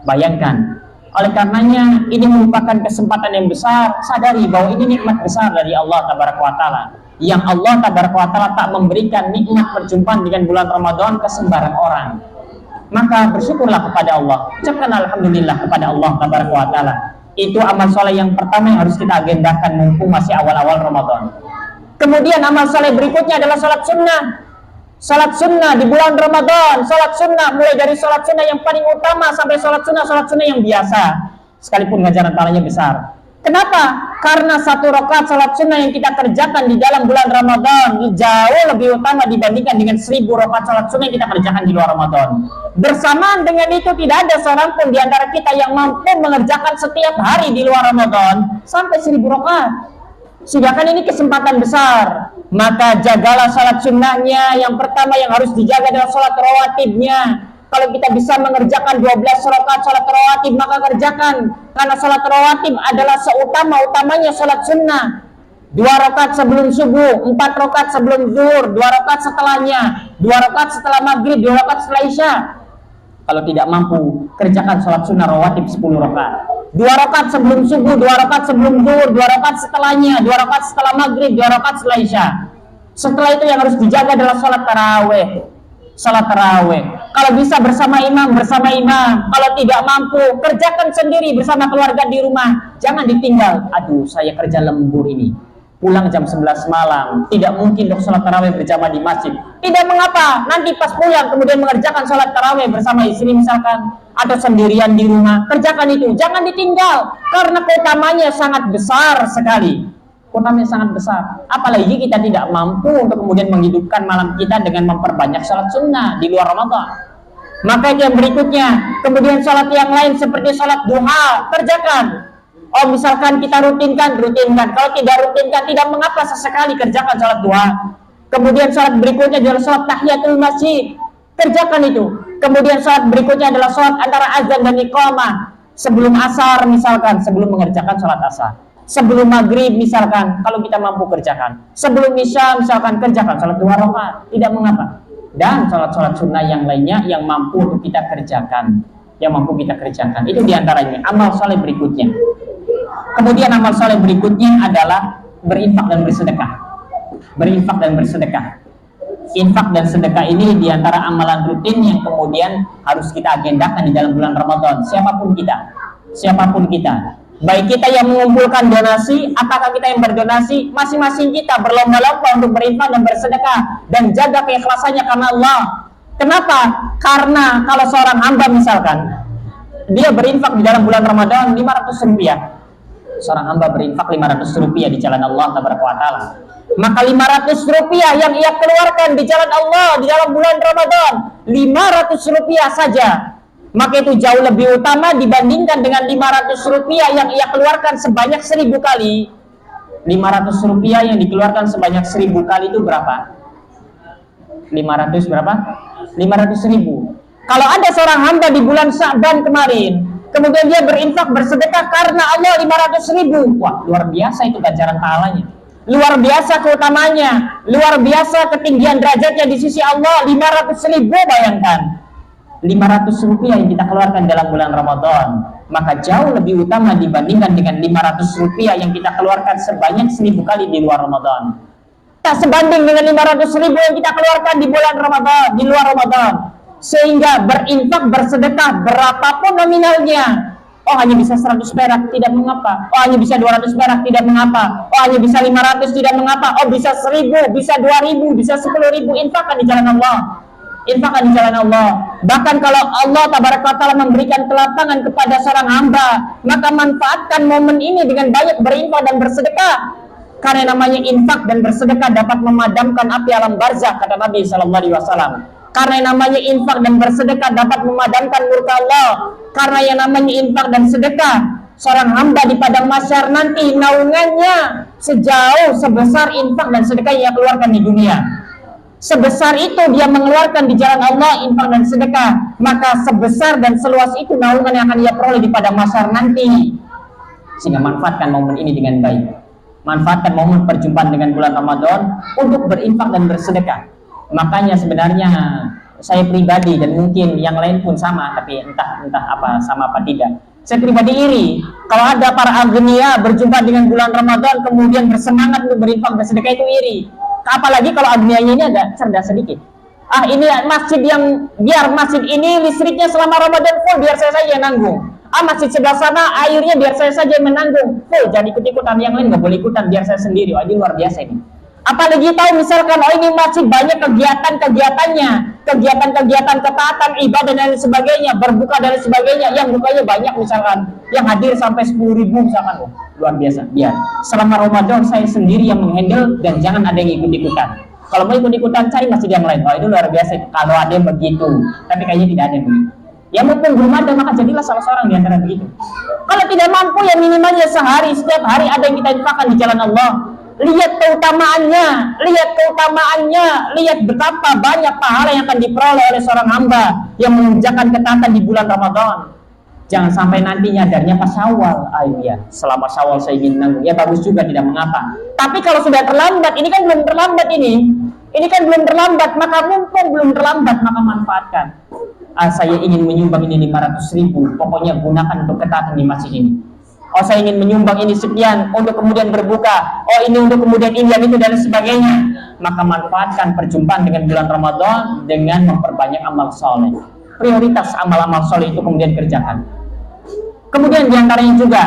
Bayangkan. Oleh karenanya, ini merupakan kesempatan yang besar. Sadari bahwa ini nikmat besar dari Allah Tabaraka wa Ta'ala. Yang Allah Tabaraka wa Ta'ala tak memberikan nikmat perjumpaan dengan bulan Ramadan ke sembarang orang. Maka bersyukurlah kepada Allah. Ucapkan alhamdulillah kepada Allah Tabaraka wa Ta'ala. Itu amal soleh yang pertama yang harus kita agendakan mumpung masih awal-awal Ramadan. Kemudian amal soleh berikutnya adalah sholat sunnah. Sholat sunnah di bulan Ramadan. Sholat sunnah mulai dari sholat sunnah yang paling utama sampai sholat sunnah yang biasa. Sekalipun ganjaran pahalanya besar. Kenapa? Karena 1 rakaat salat sunnah yang kita kerjakan di dalam bulan Ramadan jauh lebih utama dibandingkan dengan 1.000 rakaat salat sunnah yang kita kerjakan di luar Ramadan. Bersamaan dengan itu tidak ada seorang pun di antara kita yang mampu mengerjakan setiap hari di luar Ramadan sampai 1.000 rakaat. Sedangkan ini kesempatan besar. Maka jagalah salat sunnahnya. Yang pertama yang harus dijaga adalah salat rawatibnya. Kalau kita bisa mengerjakan 12 rakaat salat rawatib, maka kerjakan. Karena salat rawatib adalah seutama-utamanya salat sunnah. 2 rakaat sebelum subuh, 4 rakaat sebelum zuhur, 2 rakaat setelahnya, 2 rakaat setelah maghrib, 2 rakaat setelah isya. Kalau tidak mampu, kerjakan salat sunnah rawatib 10 rakaat. 2 rakaat sebelum subuh, 2 rakaat sebelum zuhur, 2 rakaat setelahnya, 2 rakaat setelah maghrib, 2 rakaat setelah isya. Setelah itu yang harus dijaga adalah salat tarawih. Salat tarawih. Kalau bisa bersama imam, bersama imam. Kalau tidak mampu, kerjakan sendiri bersama keluarga di rumah. Jangan ditinggal. Aduh, saya kerja lembur ini. Pulang jam 11 malam. Tidak mungkin untuk salat tarawih berjamaah di masjid. Tidak mengapa. Nanti pas pulang kemudian mengerjakan salat tarawih bersama istri misalkan. Atau sendirian di rumah. Kerjakan itu. Jangan ditinggal. Karena keutamanya sangat besar sekali. Utamanya sangat besar. Apalagi kita tidak mampu untuk kemudian menghidupkan malam kita dengan memperbanyak salat sunnah di luar Ramadan. Maka yang berikutnya, kemudian salat yang lain seperti salat duha, kerjakan. Oh, misalkan kita rutinkan. Kalau tidak rutinkan, tidak mengapa, sesekali kerjakan salat duha. Kemudian salat berikutnya adalah salat tahiyatul masjid. Kerjakan itu. Kemudian salat berikutnya adalah salat antara azan dan iqamah. Sebelum asar misalkan, sebelum mengerjakan salat asar. Sebelum maghrib misalkan, kalau kita mampu kerjakan. Sebelum isya misalkan, kerjakan salat 2 rakaat, tidak mengapa. Dan salat-salat sunnah yang lainnya yang mampu untuk kita kerjakan, itu diantaranya amal soleh berikutnya. Kemudian amal soleh berikutnya adalah berinfak dan bersedekah. Infak dan sedekah ini diantara amalan rutin yang kemudian harus kita agendakan di dalam bulan Ramadan. Siapapun kita, Baik kita yang mengumpulkan donasi, apakah kita yang berdonasi, masing-masing kita berlomba-lomba untuk berinfak dan bersedekah dan jaga keikhlasannya karena Allah. Kenapa? Karena kalau seorang hamba misalkan dia berinfak di dalam bulan Ramadan 500 rupiah, seorang hamba berinfak 500 rupiah di jalan Allah Taala, maka 500 rupiah yang ia keluarkan di jalan Allah di dalam bulan Ramadan, 500 rupiah saja, maka itu jauh lebih utama dibandingkan dengan 500 rupiah yang ia keluarkan sebanyak 1000 kali. 500 rupiah yang dikeluarkan sebanyak 1000 kali itu berapa? 500 berapa? 500 ribu. Kalau ada seorang hamba di bulan Sya'ban kemarin, kemudian dia berinfak bersedekah karena Allah 500 ribu, wah luar biasa itu ganjaran pahalanya, luar biasa keutamanya, luar biasa ketinggian derajatnya di sisi Allah. 500 ribu, bayangkan 500 rupiah yang kita keluarkan dalam bulan Ramadan, maka jauh lebih utama dibandingkan dengan 500 rupiah yang kita keluarkan sebanyak 1000 kali di luar Ramadan. Tak sebanding dengan 500 ribu yang kita keluarkan di bulan Ramadan, di luar Ramadan. Sehingga berinfak, bersedekah berapapun nominalnya, oh hanya bisa 100 perak, tidak mengapa. Oh hanya bisa 200 perak, tidak mengapa. Oh hanya bisa 500, tidak mengapa. Oh bisa 1000, bisa 2000, bisa 10.000, infakkan di jalan Allah. Infakkan di jalan Allah. Bahkan kalau Allah Taala memberikan kelapangan kepada seorang hamba, maka manfaatkan momen ini dengan banyak berinfak dan bersedekah. Karena namanya infak dan bersedekah dapat memadamkan api alam barzakh, kata Nabi SAW. Karena namanya infak dan bersedekah dapat memadamkan murka Allah. Karena yang namanya infak dan sedekah, seorang hamba di padang mahsyar nanti naungannya sejauh sebesar infak dan sedekah yang ia keluarkan di dunia. Sebesar itu dia mengeluarkan di jalan Allah infak dan sedekah, maka sebesar dan seluas itu naungan yang akan ia peroleh di padang mahsyar nanti. Sehingga manfaatkan momen ini dengan baik. Manfaatkan momen perjumpaan dengan bulan Ramadan untuk berinfak dan bersedekah. Makanya sebenarnya saya pribadi dan mungkin yang lain pun sama, tapi entah apa sama apa tidak. Saya pribadi iri kalau ada para agnia berjumpa dengan bulan Ramadan kemudian bersemangat untuk berinfak bersedekah, itu iri. Apalagi kalau agnianya ini agak cerdas sedikit. Ini masjid yang, biar masjid ini listriknya selama Ramadan full, biar saya saja yang nanggung. Masjid sebelah sana airnya biar saya saja yang menanggung full, jangan ikut-ikutan, yang lain nggak boleh ikutan, biar saya sendiri. Ini luar biasa ini. Apalagi tahu misalkan ini masjid banyak kegiatan-kegiatannya, kegiatan-kegiatan ketaatan, ibadah dan lain sebagainya, berbuka dan lain sebagainya, yang bukanya banyak misalkan, yang hadir sampai 10.000 misalkan, luar biasa. Biar selama Ramadan saya sendiri yang menghandle dan jangan ada yang ikut-ikutan. Kalau mau ikut-ikutan cari masjid yang lain. Itu luar biasa kalau ada yang begitu, tapi kayaknya tidak ada yang begitu. Ya mumpung belum ada, maka jadilah salah seorang di antara begitu. Kalau tidak mampu, ya minimalnya sehari, setiap hari ada yang kita infakkan di jalan Allah. Lihat keutamaannya, lihat betapa banyak pahala yang akan diperoleh oleh seorang hamba yang mengerjakan ketaatan di bulan Ramadan. Jangan sampai nanti nyadarnya pas Syawal. Ya, selama Syawal saya ingin nanggung. Ya bagus juga, tidak mengapa. Tapi kalau sudah terlambat, ini kan belum terlambat maka mumpung belum terlambat, maka manfaatkan. Saya ingin menyumbang ini 500.000, pokoknya gunakan untuk ketaatan di masjid ini. Saya ingin menyumbang ini sekian untuk kemudian berbuka. Ini untuk kemudian ini dan itu dan sebagainya. Maka manfaatkan perjumpaan dengan bulan Ramadan dengan memperbanyak amal soleh. Prioritas amal-amal soleh itu kemudian kerjakan. Kemudian diantaranya juga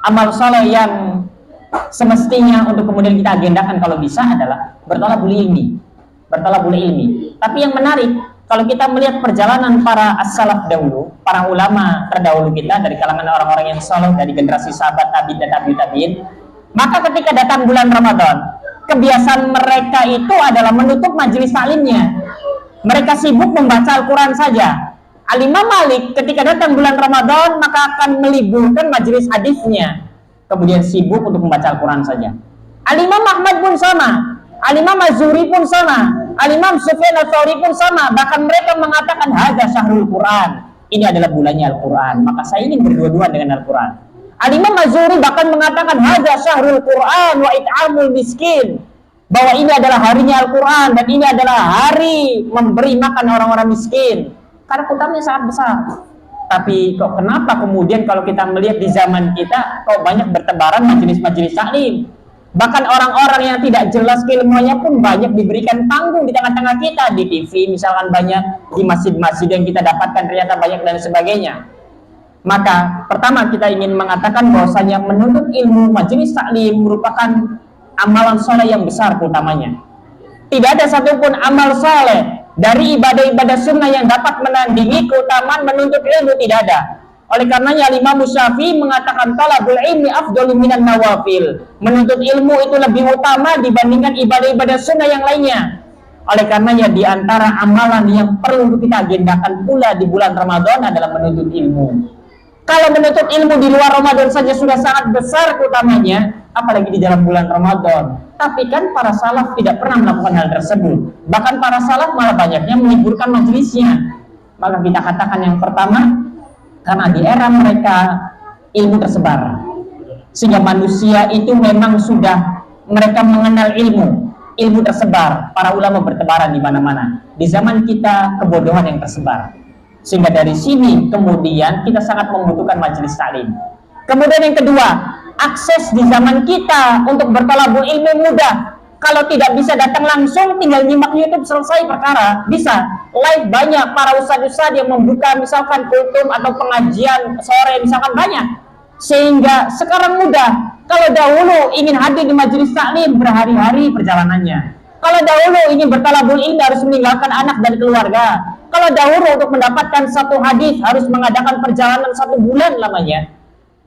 amal soleh yang semestinya untuk kemudian kita agendakan kalau bisa adalah bertolabul ilmi. Tapi yang menarik, kalau kita melihat perjalanan para as-salaf dahulu, para ulama terdahulu kita dari kalangan orang-orang yang saleh dari generasi sahabat tabi'in dan tabi'in, maka ketika datang bulan Ramadan, kebiasaan mereka itu adalah menutup majelis taklimnya. Mereka sibuk membaca Al-Quran saja. Al-Imam Malik ketika datang bulan Ramadan maka akan meliburkan majelis hadisnya, kemudian sibuk untuk membaca Al-Quran saja. Al-Imam Ahmad pun sama, Al-Imam Az-Zuhri pun sama, Al-Imam Sufyan Ats-Tsauri pun sama. Bahkan mereka mengatakan hadza syahrul Quran, ini adalah bulannya Al-Quran, maka saya ingin berdua-duaan dengan Al-Quran. Al-Imam Az-Zuhri bahkan mengatakan hadza syahrul Quran wa it'amul miskin, bahwa ini adalah harinya Al-Quran dan ini adalah hari memberi makan orang-orang miskin, karena utamanya sangat besar. Tapi kok kenapa kemudian kalau kita melihat di zaman kita kok banyak bertebaran majelis-majelis taklim? Bahkan orang-orang yang tidak jelas keilmuannya pun banyak diberikan panggung di tengah-tengah kita, di TV misalkan banyak, di masjid-masjid yang kita dapatkan ternyata banyak dan sebagainya. Maka pertama kita ingin mengatakan bahwasanya menuntut ilmu majelis taklim merupakan amalan soleh yang besar utamanya. Tidak ada satupun amal soleh dari ibadah-ibadah sunnah yang dapat menandingi keutamaan menuntut ilmu, tidak ada. Oleh karenanya Imam Syafi'i mengatakan talabul ilmi afdalu minan nawafil. Menuntut ilmu itu lebih utama dibandingkan ibadah-ibadah sunnah yang lainnya. Oleh karenanya di antara amalan yang perlu kita agendakan pula di bulan Ramadan adalah menuntut ilmu. Kalau menuntut ilmu di luar Ramadan saja sudah sangat besar utamanya, apalagi di dalam bulan Ramadan. Tapi kan para salaf tidak pernah melakukan hal tersebut. Bahkan para salaf malah banyaknya meliburkan majelisnya. Maka kita katakan yang pertama, karena di era mereka ilmu tersebar, sehingga manusia itu memang sudah mereka mengenal ilmu tersebar. Para ulama bertebaran di mana-mana. Di zaman kita kebodohan yang tersebar. Sehingga dari sini kemudian kita sangat membutuhkan majelis taklim. Kemudian yang kedua, akses di zaman kita untuk bertalabul ilmu mudah. Kalau tidak bisa datang langsung, tinggal nyimak YouTube selesai perkara. Bisa live, banyak para ustadz-ustadz yang membuka misalkan kultum atau pengajian sore misalkan banyak. Sehingga sekarang mudah. Kalau dahulu ingin hadir di majelis taklim berhari-hari perjalanannya. Kalau dahulu ingin bertalabul ilmu harus meninggalkan anak dan keluarga. Kalau dahulu untuk mendapatkan satu hadis harus mengadakan perjalanan 1 bulan lamanya.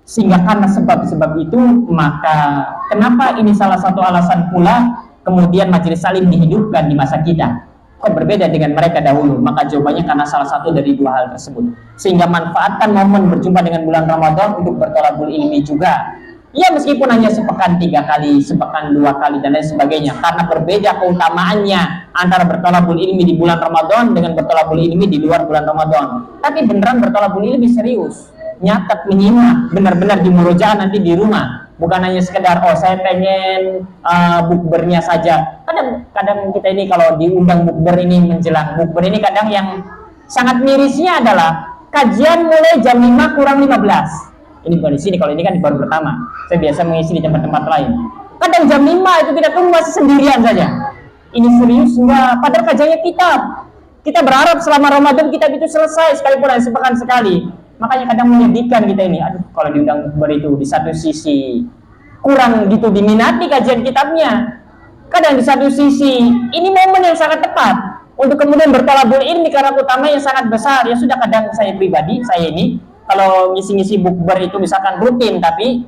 Sehingga karena sebab-sebab itu, maka kenapa ini salah satu alasan pula kemudian majelis taklim dihidupkan di masa kita. Kok berbeda dengan mereka dahulu? Maka jawabannya karena salah satu dari 2 hal tersebut. Sehingga manfaatkan momen berjumpa dengan bulan Ramadan untuk bertalabul ilmi juga. Ya meskipun hanya sepekan 3 kali, sepekan 2 kali dan lain sebagainya, karena berbeda keutamaannya antara bertalabul ilmi di bulan Ramadan dengan bertalabul ilmi di luar bulan Ramadan. Tapi beneran bertalabul ilmi serius, nyatet, menyimak, benar-benar di murojaah nanti di rumah, bukan hanya sekedar oh saya pengen bukbernya saja. Kadang kita ini kalau diundang bukber ini menjelang bukber ini kadang yang sangat mirisnya adalah kajian mulai jam 5 kurang 15. Ini bukan di sini, kalau ini kan di baru pertama. Saya biasa mengisi di tempat-tempat lain. Kadang jam 5 itu kita tunggu masih sendirian saja. Ini serius enggak? Padahal kajiannya kitab. Kita berharap selama Ramadan kitab itu selesai sekalipun hanya sepekan sekali. Makanya kadang menyedihkan kita ini. Aduh, kalau diundang bukber itu di satu sisi kurang gitu diminati kajian kitabnya. Kadang di satu sisi ini momen yang sangat tepat untuk kemudian bertalabul ilmi karena utamanya sangat besar. Ya sudah, kadang saya pribadi, saya ini kalau ngisi-ngisi bukber itu misalkan rutin, tapi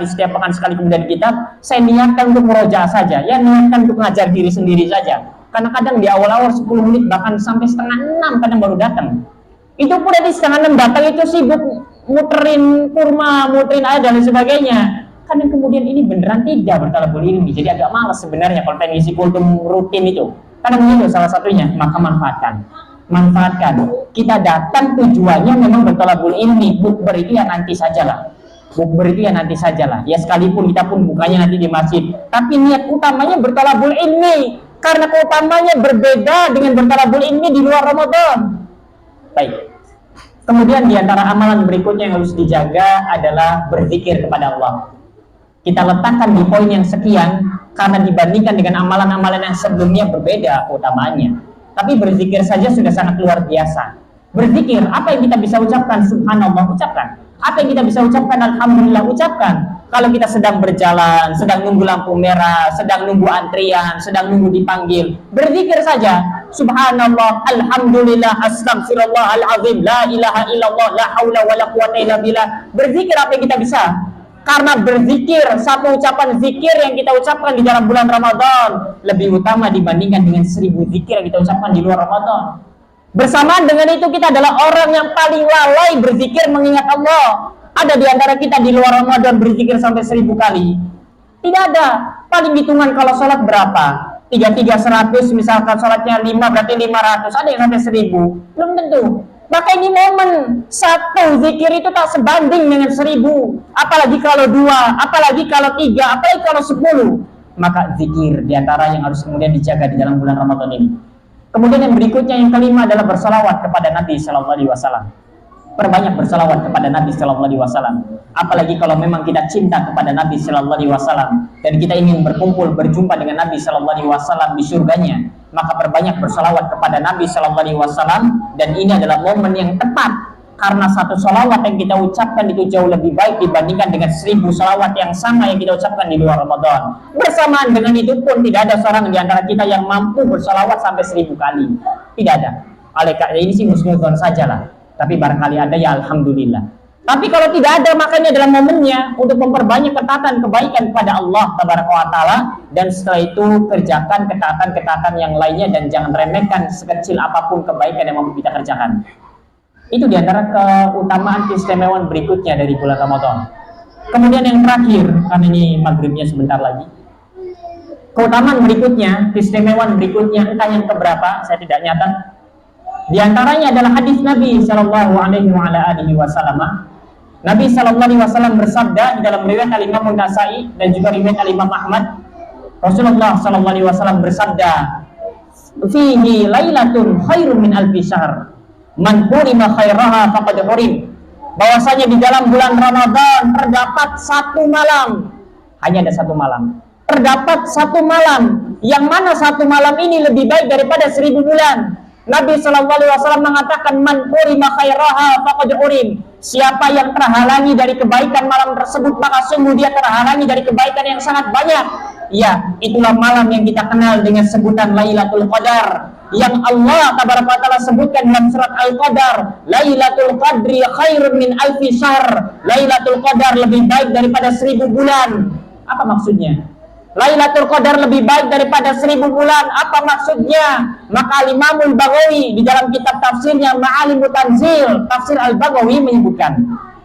setiap pekan sekali kemudian kitab, saya niatkan untuk murojaah saja, ya niatkan untuk ngajar diri sendiri saja. Karena kadang di awal-awal 10 menit bahkan sampai setengah 6 kadang baru datang. Itu pun di setengah 6 datang itu sibuk muterin kurma, muterin air dan lain sebagainya. Kadang kemudian ini beneran tidak bertalabul ilmi, jadi agak malas sebenarnya kalau pengen ngisi kultum rutin itu. Kadang itu salah satunya, maka manfaatkan. Kita datang tujuannya memang bertalabul ilmi. Bukber itu ya nanti sajalah. Ya sekalipun kita pun bukanya nanti di masjid, tapi niat utamanya bertalabul ilmi karena keutamanya berbeda dengan bertalabul ilmi di luar Ramadan. Baik. Kemudian di antara amalan berikutnya yang harus dijaga adalah berzikir kepada Allah. Kita letakkan di poin yang sekian karena dibandingkan dengan amalan-amalan yang sebelumnya berbeda keutamaannya. Tapi berzikir saja sudah sangat luar biasa. Berzikir, apa yang kita bisa ucapkan? Subhanallah, ucapkan. Apa yang kita bisa ucapkan? Alhamdulillah, ucapkan. Kalau kita sedang berjalan, sedang nunggu lampu merah, sedang nunggu antrian, sedang nunggu dipanggil, berzikir saja. Subhanallah, alhamdulillah, astagfirullahalazim, la ilaha illallah, la haula wa la quwata illa billah. Berzikir apa yang kita bisa. Karena berzikir, satu ucapan zikir yang kita ucapkan di dalam bulan Ramadan lebih utama dibandingkan dengan 1000 zikir yang kita ucapkan di luar Ramadan. Bersamaan dengan itu kita adalah orang yang paling lalai berzikir mengingat Allah. Ada di antara kita di luar Ramadan berzikir sampai 1000 kali? Tidak ada. Paling hitungan kalau sholat berapa? 3 100, misalkan sholatnya 5 berarti 500. Ada yang sampai 1000? Belum tentu. Maka ini momen satu zikir itu tak sebanding dengan 1000, apalagi kalau 2, apalagi kalau 3, apalagi kalau 10. Maka zikir diantara yang harus kemudian dijaga di dalam bulan Ramadan ini. Kemudian yang berikutnya, yang kelima adalah bersalawat kepada Nabi Sallallahu Alaihi Wasallam. Perbanyak bersalawat kepada Nabi Sallallahu Alaihi Wasallam. Apalagi kalau memang kita cinta kepada Nabi Sallallahu Alaihi Wasallam dan kita ingin berkumpul berjumpa dengan Nabi Sallallahu Alaihi Wasallam di surganya, maka perbanyak bersalawat kepada Nabi Sallallahu Alaihi Wasallam. Dan ini adalah momen yang tepat karena satu sholawat yang kita ucapkan itu jauh lebih baik dibandingkan dengan 1000 sholawat yang sama yang kita ucapkan di luar Ramadan. Bersamaan dengan itu pun tidak ada seorang di antara kita yang mampu bersolawat sampai 1000 kali. Tidak ada. Oleh karena ini sih musnudon saja lah. Tapi barangkali ada, ya alhamdulillah. Tapi kalau tidak ada, makanya adalah momennya untuk memperbanyak ketaatan kebaikan kepada Allah Tabaraka wa Ta'ala, dan setelah itu kerjakan ketaatan-ketaatan yang lainnya dan jangan remehkan sekecil apapun kebaikan yang mampu kita kerjakan. Itu diantara keutamaan keistimewaan berikutnya dari bulan Ramadan. Kemudian yang terakhir, karena ini maghribnya sebentar lagi, keutamaan berikutnya, keistimewaan berikutnya, entah yang keberapa, saya tidak nyatat. Di antaranya adalah hadis Nabi Shallallahu Alaihi Wasallam. Nabi Shallallahu Alaihi Wasallam bersabda di dalam riwayat Al-Imam An-Nasai dan juga riwayat Al-Imam Ahmad. Rasulullah Shallallahu Alaihi Wasallam bersabda, "Fihi lailatun khairun min alfi syahr. Man hurima khairaha faqad hurim." Bahwasanya di dalam bulan Ramadan terdapat satu malam, hanya ada satu malam. Terdapat satu malam, yang mana satu malam ini lebih baik daripada 1000 bulan. Nabi Shallallahu Alaihi Wasallam mengatakan, "Man hurima khairaha faqad hurim." Siapa yang terhalangi dari kebaikan malam tersebut, maka sungguh dia terhalangi dari kebaikan yang sangat banyak. Ya, itulah malam yang kita kenal dengan sebutan Lailatul Qadar, yang Allah Tabaraka wa Ta'ala sebutkan dalam surat Al-Qadar, Lailatul Qadri khairun min alfi syahr. Lailatul Qadar lebih baik daripada 1000 bulan. Apa maksudnya? Lailatul Qadar lebih baik daripada 1000 bulan. Apa maksudnya? Maka Imamul Baghawi di dalam kitab tafsirnya Ma'alimut Tanzil, tafsir Al-Baghawi menyebutkan,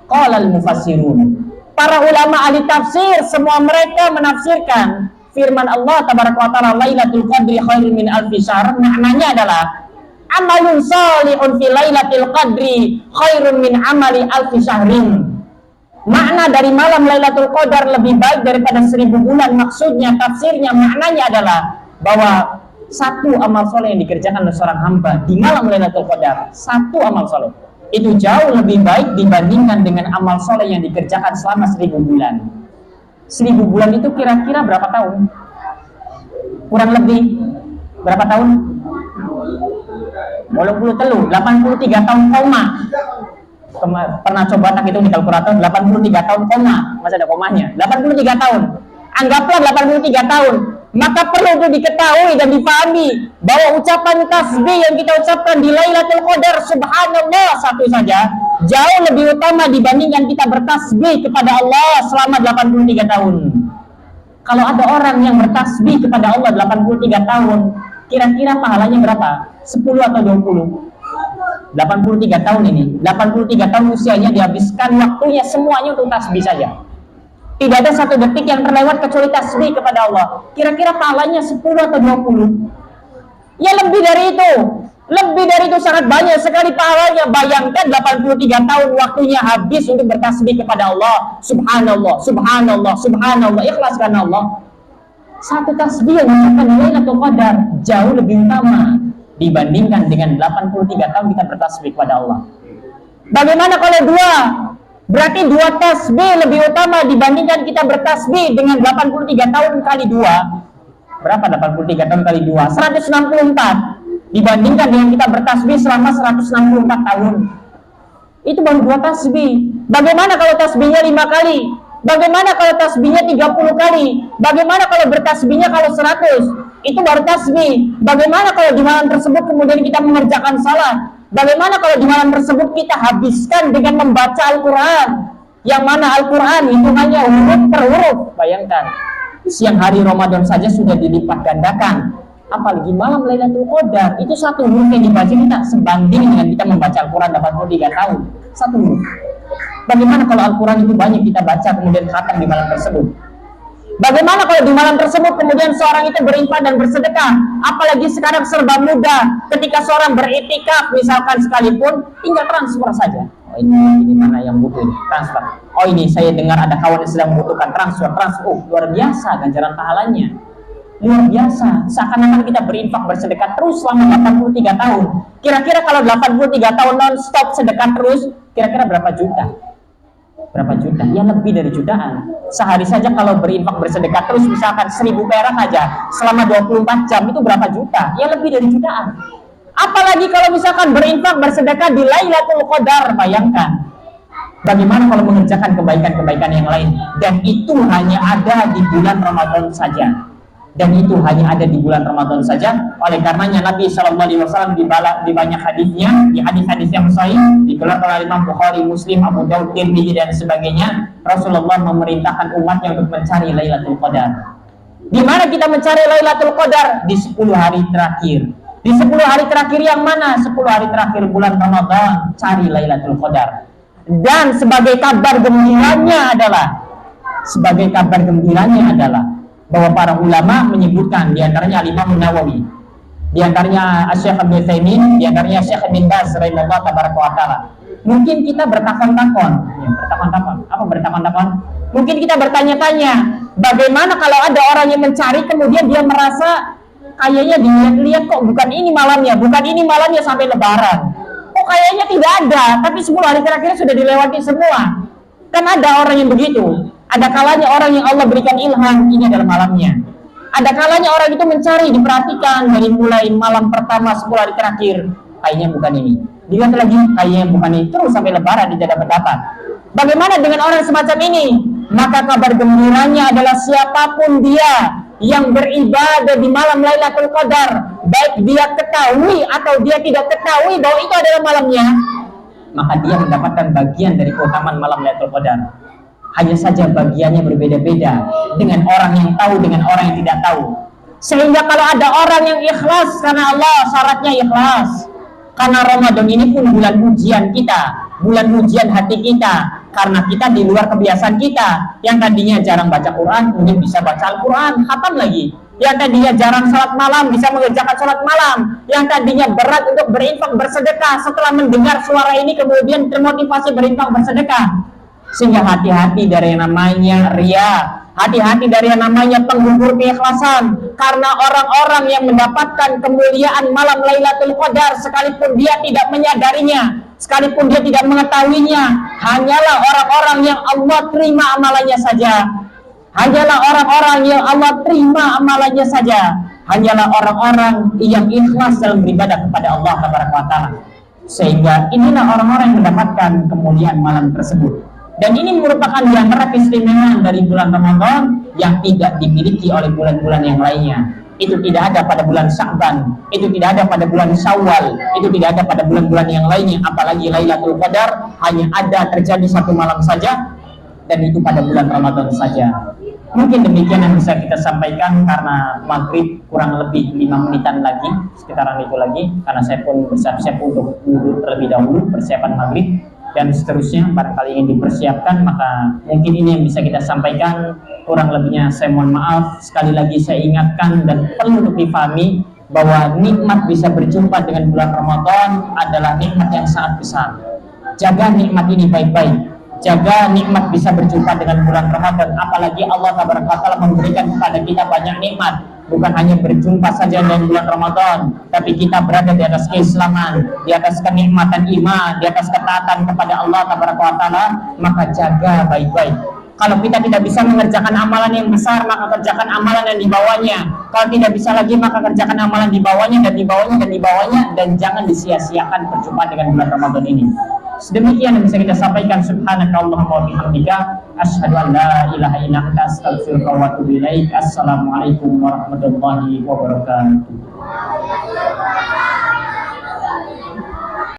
qala al-mufassirun, para ulama ahli tafsir semua mereka menafsirkan firman Allah Tabaraka wa Ta'ala Lailatul Qadri khairun min alfi syahr, maknanya adalah amalun salihun fi Lailatul Qadri khairun min amali alfi syahrin. Makna dari malam Lailatul Qadar lebih baik daripada 1000 bulan, maksudnya tafsirnya maknanya adalah bahwa satu amal soleh yang dikerjakan oleh seorang hamba di malam Lailatul Qadar, satu amal soleh itu jauh lebih baik dibandingkan dengan amal soleh yang dikerjakan selama 1000 bulan. 1000 bulan itu kira-kira berapa tahun? Kurang lebih berapa tahun? 83 tahun koma. Pernah coba tak hitung di kalkulator, 83 tahun koma, masih ada komanya, 83 tahun. Anggaplah 83 tahun. Maka perlu untuk diketahui dan dipahami bahwa ucapan tasbih yang kita ucapkan di Lailatul Qadar, subhanallah satu saja, jauh lebih utama dibandingkan kita bertasbih kepada Allah selama 83 tahun. Kalau ada orang yang bertasbih kepada Allah 83 tahun, kira-kira pahalanya berapa? 10 atau 20? 83 tahun ini, 83 tahun usianya dihabiskan waktunya semuanya untuk tasbih saja. Tidak ada satu detik yang terlewat kecuali tasbih kepada Allah. Kira-kira pahalanya 10 atau 20? Ya lebih dari itu. Lebih dari itu, sangat banyak sekali pahalanya. Bayangkan 83 tahun waktunya habis untuk bertasbih kepada Allah. Subhanallah, subhanallah, subhanallah. Ikhlas karena Allah. Satu tasbih yang diucapkan di Lailatul Qadar jauh lebih utama dibandingkan dengan 83 tahun kita bertasbih kepada Allah. Bagaimana kalau dua? Berarti 2 tasbih lebih utama dibandingkan kita bertasbih dengan 83 tahun kali 2. Berapa 83 tahun kali 2? 164. Dibandingkan dengan kita bertasbih selama 164 tahun. Itu baru 2 tasbih. Bagaimana kalau tasbihnya 5 kali? Bagaimana kalau tasbihnya 30 kali? Bagaimana kalau bertasbihnya kalau 100? Itu baru tasbih. Bagaimana kalau di malam tersebut kemudian kita mengerjakan salat? Bagaimana kalau di malam tersebut kita habiskan dengan membaca Al-Quran? Yang mana Al-Quran hitungannya huruf per huruf. Bayangkan, siang hari Ramadan saja sudah dilipat gandakan, apalagi malam Lailatul Qadar. Itu satu huruf yang dibaca kita sebanding dengan kita membaca Al-Quran 83 tahun. Satu huruf. Bagaimana kalau Al-Quran itu banyak kita baca kemudian khatam di malam tersebut? Bagaimana kalau di malam tersebut kemudian seorang itu berinfak dan bersedekah? Apalagi sekarang serba mudah. Ketika seorang beritikaf misalkan sekalipun, tinggal transfer saja. Oh ini mana yang butuh ini? Transfer. Oh ini saya dengar ada kawan yang sedang membutuhkan transfer. Oh luar biasa ganjaran pahalanya. Luar biasa. Seakan-akan kita berinfak bersedekah terus selama 83 tahun. Kira-kira kalau 83 tahun non-stop sedekah terus, kira-kira berapa juta? Berapa juta? Ya lebih dari jutaan. Sehari saja kalau berinfak bersedekah terus misalkan 1000 perak aja selama 24 jam itu berapa juta? Ya lebih dari jutaan. Apalagi kalau misalkan berinfak, bersedekah di Lailatul Qadar, bayangkan. Bagaimana kalau mengerjakan kebaikan-kebaikan yang lain? Dan itu hanya ada di bulan Ramadan saja. Dan itu hanya ada di bulan Ramadan saja. Oleh karenanya Nabi SAW di banyak hadisnya, di hadis-hadis yang sahih, dikeluarkan oleh Imam Bukhari, Muslim, Abu Daud, Tirmidzi dan sebagainya, Rasulullah memerintahkan umatnya untuk mencari Lailatul Qadar. Di mana kita mencari Lailatul Qadar? Di 10 hari terakhir. Di 10 hari terakhir yang mana? 10 hari terakhir bulan Ramadan, cari Lailatul Qadar. Dan sebagai kabar gembiranya adalah bahwa para ulama menyebutkan, diantaranya Imam Nawawi, diantaranya Syekh Ibnu Utsaimin, diantaranya Syekh bin Baz rahimahullah tabaraka wa taala. Mungkin kita bertakon-takon. Apa bertakon-takon? Mungkin kita bertanya-tanya, bagaimana kalau ada orang yang mencari kemudian dia merasa kayaknya dilihat-lihat kok bukan ini malamnya sampai Lebaran. Kok kayaknya tidak ada, tapi 10 hari terakhir sudah dilewati semua. Kan ada orang yang begitu. Ada kalanya orang yang Allah berikan ilham, ini adalah malamnya. Ada kalanya orang itu mencari, diperhatikan dari mulai malam pertama 10 hari terakhir, kayaknya bukan ini. Dilihat lagi, kayaknya bukan ini. Terus sampai Lebaran tidak dapat. Bagaimana dengan orang semacam ini? Maka kabar gembiranya adalah siapapun dia yang beribadah di malam Lailatul Qadar, baik dia ketahui atau dia tidak ketahui bahwa itu adalah malamnya, maka dia mendapatkan bagian dari keutamaan malam Lailatul Qadar. Hanya saja bagiannya berbeda-beda dengan orang yang tahu dengan orang yang tidak tahu. Sehingga kalau ada orang yang ikhlas karena Allah, syaratnya ikhlas. Karena Ramadan ini pun bulan ujian kita, bulan ujian hati kita. Karena kita di luar kebiasaan kita, yang tadinya jarang baca Quran, kemudian bisa baca Al-Quran, khatam lagi. Yang tadinya jarang salat malam, bisa mengerjakan salat malam. Yang tadinya berat untuk berinfak bersedekah, setelah mendengar suara ini kemudian termotivasi berinfak bersedekah. Sehingga hati-hati dari yang namanya riya, hati-hati dari yang namanya penggugur keikhlasan. Karena orang-orang yang mendapatkan kemuliaan malam Lailatul Qadar, sekalipun dia tidak menyadarinya, sekalipun dia tidak mengetahuinya, hanyalah orang-orang yang Allah terima amalannya saja. Hanyalah orang-orang yang Allah terima amalannya saja. Hanyalah orang-orang yang ikhlas dalam beribadah kepada Allah Taala. Sehingga inilah orang-orang yang mendapatkan kemuliaan malam tersebut. Dan ini merupakan di antara keistimewaan dari bulan Ramadan yang tidak dimiliki oleh bulan-bulan yang lainnya. Itu tidak ada pada bulan Sya'ban, itu tidak ada pada bulan Syawal, itu tidak ada pada bulan-bulan yang lainnya. Apalagi Lailatul Qadar hanya ada terjadi satu malam saja, dan itu pada bulan Ramadan saja. Mungkin demikian yang bisa kita sampaikan, karena maghrib kurang lebih 5 menitan lagi, sekitaran itu lagi, karena saya pun bersiap-siap untuk duduk terlebih dahulu persiapan maghrib. Dan seterusnya barangkali ingin dipersiapkan, maka mungkin ini yang bisa kita sampaikan. Kurang lebihnya saya mohon maaf. Sekali lagi saya ingatkan dan perlu untuk dipahami bahwa nikmat bisa berjumpa dengan bulan Ramadan adalah nikmat yang sangat besar. Jaga nikmat ini baik-baik. Jaga nikmat bisa berjumpa dengan bulan Ramadan. Apalagi Allah Taala memberikan kepada kita banyak nikmat. Bukan hanya berjumpa saja dengan bulan Ramadan, tapi kita berada di atas keislaman, di atas kenikmatan iman, di atas ketaatan kepada Allah Taala. Maka jaga baik-baik. Kalau kita tidak bisa mengerjakan amalan yang besar, maka kerjakan amalan yang di bawahnya. Kalau tidak bisa lagi, maka kerjakan amalan di bawahnya dan di bawahnya dan di bawahnya, dan jangan disia-siakan perjumpaan dengan bulan Ramadan ini. Sedemikian yang bisa kita sampaikan. Subhanakallahumma wa bihamdika, asyhadu an la ilaha illa anta, astaghfiruka wa atubu ilaik. Assalamualaikum warahmatullahi wabarakatuh.